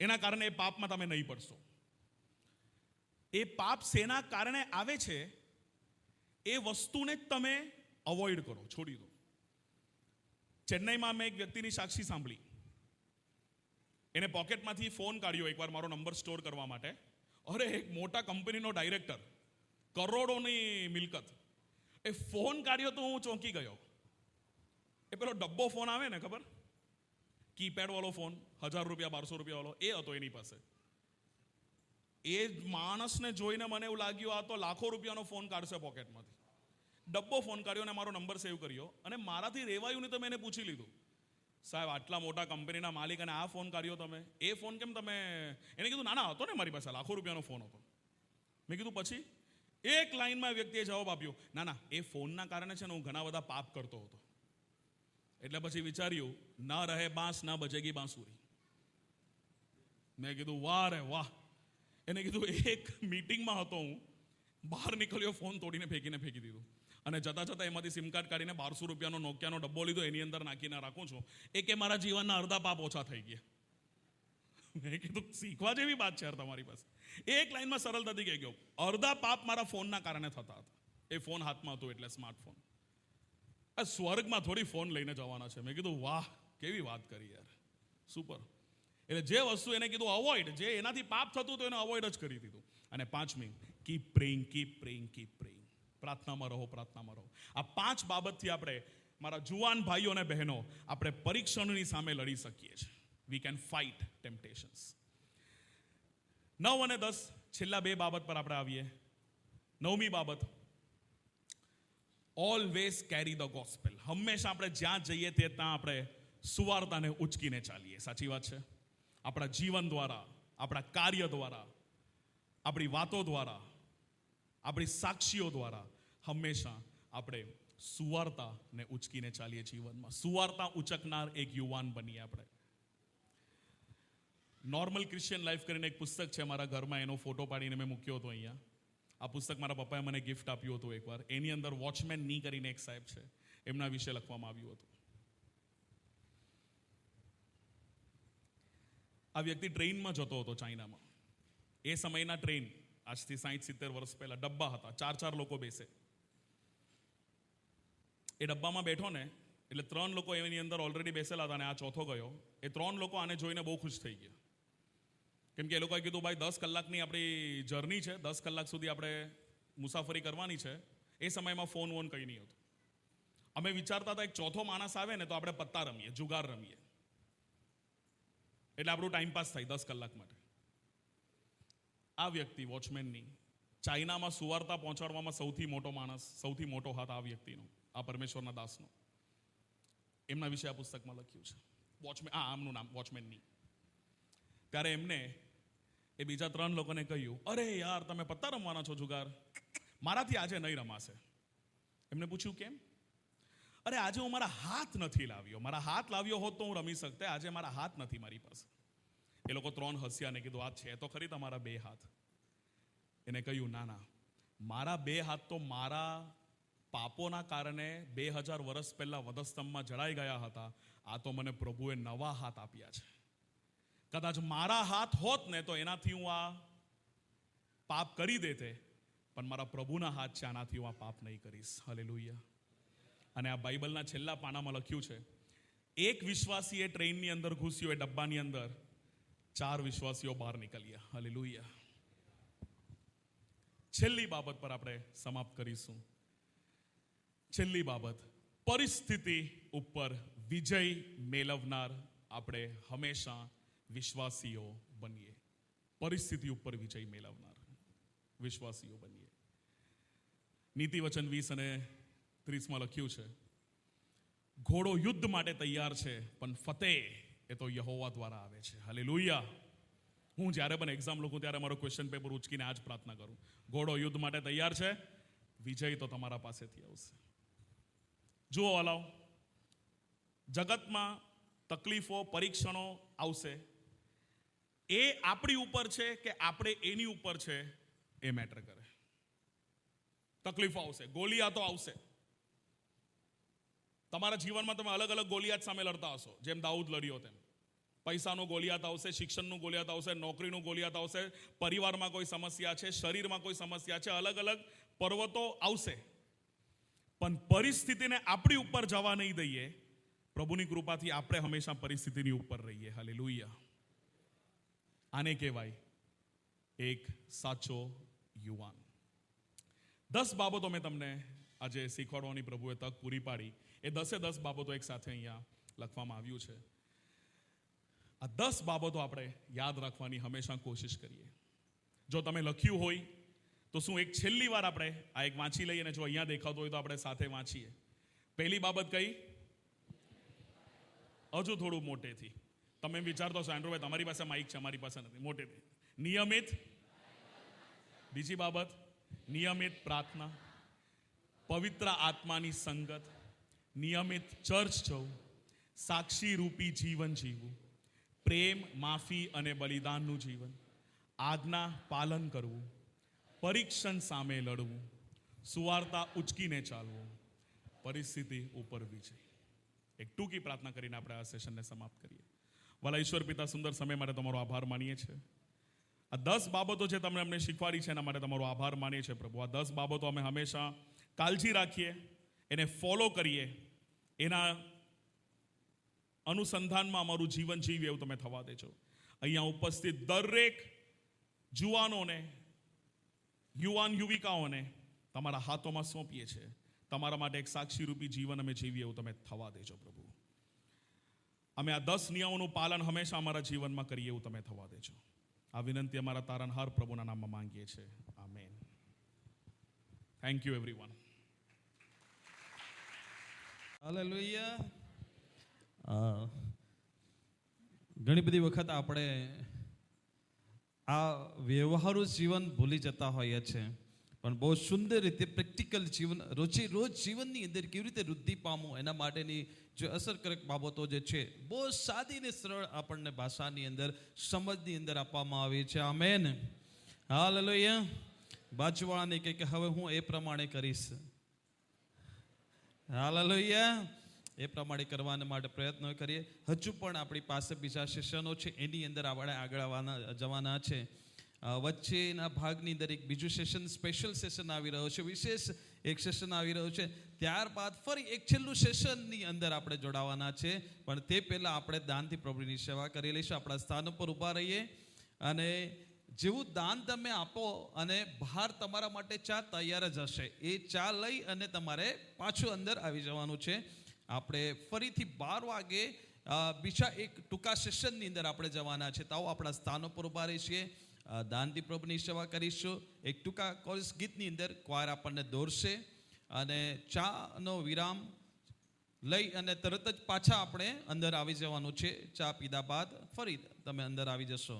એના કારણે એ પાપમાં તમે નહીં પડશો. એ પાપ શેના કારણે આવે છે એ વસ્તુને જ તમે અવોઇડ કરો, છોડી દો. ચેન્નઈમાં મેં એક વ્યક્તિની સાક્ષી સાંભળી. એને પોકેટમાંથી ફોન કાઢ્યો એકવાર મારો નંબર સ્ટોર કરવા માટે. અરે એક મોટા કંપનીનો ડાયરેક્ટર, કરોડોની મિલકત. એ ફોન કાઢ્યો તો હું ચોંકી ગયો. એ પેલો ડબ્બો ફોન આવે ને, ખબર, કીપેડ વાળો ફોન, 1000 રૂપિયા 1200 રૂપિયા વાળો, એ હતો એની પાસે. એ માણસને જોઈને મને એવું લાગ્યું આ તો લાખો રૂપિયાનો ફોન કાઢશે પોકેટમાંથી. ડબ્બો ફોન કાઢ્યો અને મારો નંબર સેવ કર્યો, અને મારાથી રેવાયું નહીં તો મેં એને પૂછી લીધું, સાહેબ આટલા મોટા કંપનીના માલિક અને આ ફોન કાઢ્યો તમે, એ ફોન કેમ તમે? એને કીધું ના હતો ને મારી પાસે, લાખો રૂપિયાનો ફોન હતો. મેં કીધું પછી? એક લાઈનમાં વ્યક્તિએ જવાબ આપ્યો, ના એ ફોનના કારણે છે ને હું ઘણા બધા પાપ કરતો હતો. એટલે પછી વિચાર્યું, ના રહે બાંસ ના બજેગી બાંસુરી. મેં કીધું વાહ રે વાહ. એને કીધું એક મીટિંગમાં હતો હું, બહાર નીકળ્યો, ફોન તોડીને ફેંકી દીધું, અને જતા એમાંથી સિમ કાર્ડ કાઢીને 1200 રૂપિયાનો નોકિયાનો ડબ્બો લીધો, એની અંદર નાખીને રાખું છું. એ કે મારા જીવનના અડધા પાપ ઓછા થઈ ગયા. મેં કીધું શીખવા જેવી વાત છે યાર તમારી પાસે. એક લાઈનમાં સરળતાથી કહી ગયો, અડધા પાપ મારા ફોનના કારણે થતા હતા. એ ફોન હાથમાં હતો એટલે સ્માર્ટફોન. આ સ્વર્ગમાં થોડી ફોન લઈને જવાના છે. મેં કીધું વાહ કેવી વાત કરી યાર, સુપર. એટલે જે વસ્તુ એને કીધું અવોઇડ, જે એનાથી પાપ થતું તો એને અવોઇડ જ કરી દીધું. અને 5મી, keep praying, keep praying, keep praying. પ્રાર્થનામાં રહો, પ્રાર્થનામાં રહો. આ 5 બાબતથી આપણે, મારા જુવાન ભાઈઓ અને બહેનો, આપણે પરીક્ષણની સામે લડી શકીએ છીએ. We can fight ટેમ્પટેશન્સ. 9 અને 10 છેલ્લા 2 બાબત પર આપણે આવીએ. 9મી બાબત, ઓલવેઝ કેરી ધ ગોસ્પેલ. હંમેશા આપણે જ્યાં જઈએ ત્યાં આપણે સુવાર્તાને ઉચકીને ચાલીએ. સાચી વાત છે. આપણા જીવન દ્વારા, આપણા કાર્ય દ્વારા, આપણી વાતો દ્વારા, આપણી સાક્ષીઓ દ્વારા હંમેશા આપણે સુવાર્તાને ઉચકીને ચાલીએ જીવનમાં. સુવાર્તા ઉચકનાર એક યુવાન બનીએ આપણે. નોર્મલ ક્રિશ્ચિયન લાઈફ કરીને એક પુસ્તક છે મારા ઘરમાં, એનો ફોટો પાડીને મેં મૂક્યો હતો અહીંયા. આ પુસ્તક મારા પપ્પાએ મને ગિફ્ટ આપ્યું હતું એકવાર. એની અંદર વોચમેન ની કરીને એક સાહેબ છે, એમના વિશે લખવામાં આવ્યું હતું. આ વ્યક્તિ ટ્રેનમાં જતો હતો ચાઇનામાં. એ સમયના ટ્રેન, આજથી 60-70 વર્ષ પહેલા, ડબ્બા હતા, 4 લોકો બેસે. એ ડબ્બામાં બેઠો ને એટલે 3 લોકો એની અંદર ઓલરેડી બેસેલા હતા, અને આ ચોથો ગયો. એ 3 લોકો આને જોઈને બહુ ખુશ થઈ ગયા, કેમ કે એ લોકોએ કીધું ભાઈ 10 કલાકની આપણી જર્ની છે, 10 કલાક સુધી આપણે મુસાફરી કરવાની છે. એ સમયમાં ફોન વોન કંઈ નહીં હતું. અમે વિચારતા હતા એક ચોથો માણસ આવે ને તો આપણે પત્તા રમીએ, જુગાર રમીએ, એટલે આપણું ટાઈમ પાસ થાય 10 કલાક માટે. આ વ્યક્તિ વોચમેનની ચાઇનામાં સુવાર્તા પહોંચાડવામાં સૌથી મોટો માણસ, સૌથી મોટો હાથ આ વ્યક્તિનો, આ પરમેશ્વરના દાસનો. એમના વિશે આ પુસ્તકમાં લખ્યું છે. વોચમેન, આમનું નામ વોચમેનની. ત્યારે એમને એ બીજા 3 લોકોને કહ્યું, અરે યાર તમે પત્તા રમવાના છો જુગાર, મારાથી આજે નહીં રમાશે. એમને પૂછ્યું કેમ? અરે આજે હું મારા હાથ નથી લાવ્યો, મારા હાથ લાવ્યો હોત તો હું રમી શકતે, આજે મારા હાથ નથી મારી પાસે. એ લોકો 3 હસ્યા ને કીધું આ છે તો ખરી તમારા 2 હાથ. એને કહ્યું ના, મારા 2 હાથ તો મારા પાપોના કારણે 2000 વર્ષ પહેલા વધસ્તંભમાં જડાઈ ગયા હતા. આ તો મને પ્રભુએ નવા હાથ આપ્યા છે. કદાચ મારા હાથ હોત ને તો એનાથી હું આ પાપ કરી દેતે, પણ મારા પ્રભુના હાથ છે, આનાથી હું આ પાપ નહીં કરીશ. હાલેલુયા. અને આ બાઇબલના છેલ્લા પાનામાં લખ્યું છે, એક વિશ્વાસી એ ટ્રેનની અંદર ઘૂસ્યો, એ ડબ્બાની અંદર 4 વિશ્વાસીઓ બહાર નીકળ્યા. હાલેલુયા. છેલ્લી બાબત પર આપણે સમાપ્ત કરીશું. છેલ્લી બાબત, પરિસ્થિતિ ઉપર વિજય મેળવનાર આપણે હંમેશા વિશ્વાસીઓ બનીએ. પરિસ્થિતિ ઉપર વિજય મેળવનાર વિશ્વાસીઓ બનીએ. નીતિવચન 20 અને 30માં લખ્યું છે, ઘોડો યુદ્ધ માટે તૈયાર છે, પણ ફતેહ એ તો યહોવા દ્વારા આવે છે. હાલેલુયા. હું જ્યારે પણ એક્ઝામ લખું ત્યારે મારો ક્વેશ્ચન પેપર ઉચકીને આ જ પ્રાર્થના કરું, ઘોડો યુદ્ધ માટે તૈયાર છે, વિજય તો તમારા પાસેથી આવશે. જુઓ વાલાઓ, જગતમાં તકલીફો, પરીક્ષણો આવશે. એ આપણી ઉપર છે કે આપણે એની ઉપર છે એ મેટર કરે. તકલીફો આવશે, ગોલિયાતો આવશે. તમારા જીવનમાં તમે અલગ અલગ ગોલિયાત સામે લડતા હશો, જેમ દાઉદ લડ્યો તેમ. પૈસાનો ગોલિયાત આવશે, શિક્ષણનું ગોલિયાત આવશે, નોકરીનું ગોલિયાત આવશે, પરિવારમાં કોઈ સમસ્યા છે, શરીરમાં કોઈ સમસ્યા છે, અલગ અલગ પર્વતો આવશે. પણ પરિસ્થિતિને આપણી ઉપર જવા નહીં દઈએ. પ્રભુની કૃપાથી આપણે હંમેશા પરિસ્થિતિની ઉપર રહીએ. હાલેલુયા. આને કહેવાય એક સાચો યુવાન. 10 બાબતો મેં તમને આજે શીખવાડવાની પ્રભુએ તક પૂરી પાડી. એ 10 બાબતો એક સાથે અહીંયા લખવામાં આવ્યું છે. આ 10 બાબતો આપણે યાદ રાખવાની હંમેશા કોશિશ કરીએ. જો તમે લખ્યું હોય તો શું એક છેલ્લી વાર આપણે આ એક વાંચી લઈએ, અને જો અહીંયા દેખાતું હોય તો આપણે સાથે વાંચીએ. પહેલી બાબત કઈ? હજુ થોડું મોટેથી. તમે વિચારતો છો એન્ડ્રુભાઈ તમારી પાસે માઇક છે, અમારી પાસે નથી. મોટેથી. નિયમિત. બીજી બાબત નિયમિત પ્રાર્થના, પવિત્ર આત્માની સંગત, નિયમિત ચર્ચ જવું, સાક્ષી રૂપી જીવન જીવવું, પ્રેમ, માફી અને બલિદાનનું જીવન, આજ્ઞા પાલન કરવું, પરીક્ષણ સામે લડવું, સુવાર્તા ઉચકીને ચાલવું, પરિસ્થિતિ ઉપર વિજય. એક ટૂંકી પ્રાર્થના કરીને આપણે આ સેશનને સમાપ્ત કરીએ. વાલા ઈશ્વર પિતા, સુંદર સમય માટે તમારો આભાર માનીએ છીએ. આ 10 બાબતો જે તમને અમને શીખવાડી છે એના માટે તમારો આભાર માનીએ છીએ પ્રભુ. આ 10 બાબતો અમે હંમેશા કાળજી રાખીએ, એને ફોલો કરીએ, એના અનુસંધાનમાં અમારું જીવન જીવીએ એવું તમે થવા દેજો. અહીંયા ઉપસ્થિત દરેક જુવાનોને, યુવાન યુવિકાઓને તમારા હાથોમાં સોંપીએ છીએ. તમારા માટે એક સાક્ષીરૂપી જીવન અમે જીવીએ એવું તમે થવા દેજો પ્રભુ. અમે આ 10 નિયમોનું પાલન હંમેશા અમારા જીવનમાં કરીએ એવું તમે થવા દેજો. આ વિનંતી અમારા તારણહાર પ્રભુના નામમાં માંગીએ છીએ. Amen. Thank you everyone. Hallelujah. ઘણી બધી વખત આપણે આ વ્યવહારુ જીવન ભૂલી જતા હોઈએ છીએ, પણ બહુ સુંદર રીતે પ્રેક્ટિકલ જીવન, રોજે રોજ જીવનની અંદર કેવી રીતે વૃદ્ધિ પામવું એના માટેની જે અસરકારક બાબતો જે છે બહુ સાદી ને સરળ આપણને ભાષાની અંદર, સમજની અંદર આપવામાં આવી છે. આમેન. હાલેલુયા. બાજુવાળાને કહે કે હવે હું એ પ્રમાણે કરીશ. હાલેલુયા. એ પ્રમાણે કરવાને માટે પ્રયત્નો કરીએ. હજુ પણ આપણી પાસે બીજા સેશનો છે, એની અંદર આપણે આગળ જવાના છે. વચ્ચેના ભાગની અંદર એક બીજું સેશન, સ્પેશિયલ સેશન આવી રહ્યો છે, વિશેષ એક સેશન આવી રહ્યો છે. ત્યારબાદ ફરી એક છેલ્લું સેશનની અંદર આપણે જોડાવાના છે. પણ તે પહેલાં આપણે દાનથી પ્રભુની સેવા કરી લઈશું. આપણા સ્થાન ઉપર ઊભા રહીએ, અને જેવું દાન તમે આપો અને બહાર તમારા માટે ચા તૈયાર જ હશે. એ ચા લઈ અને તમારે પાછું અંદર આવી જવાનું છે. આપણે ફરીથી 12 વાગે બીજા એક ટૂંકા સેશનની અંદર આપણે જવાના છે. તો આવો આપણા સ્થાનો પર ઊભા રહીએ, દાનથી પ્રભુની સેવા કરીશું. એક ટૂંકા કોર્સ ગીતની અંદર ક્વાર આપણને દોરશે, અને ચાનો વિરામ લઈ અને તરત જ પાછા આપણે અંદર આવી જવાનું છે. ચા પીધા બાદ ફરી તમે અંદર આવી જશો.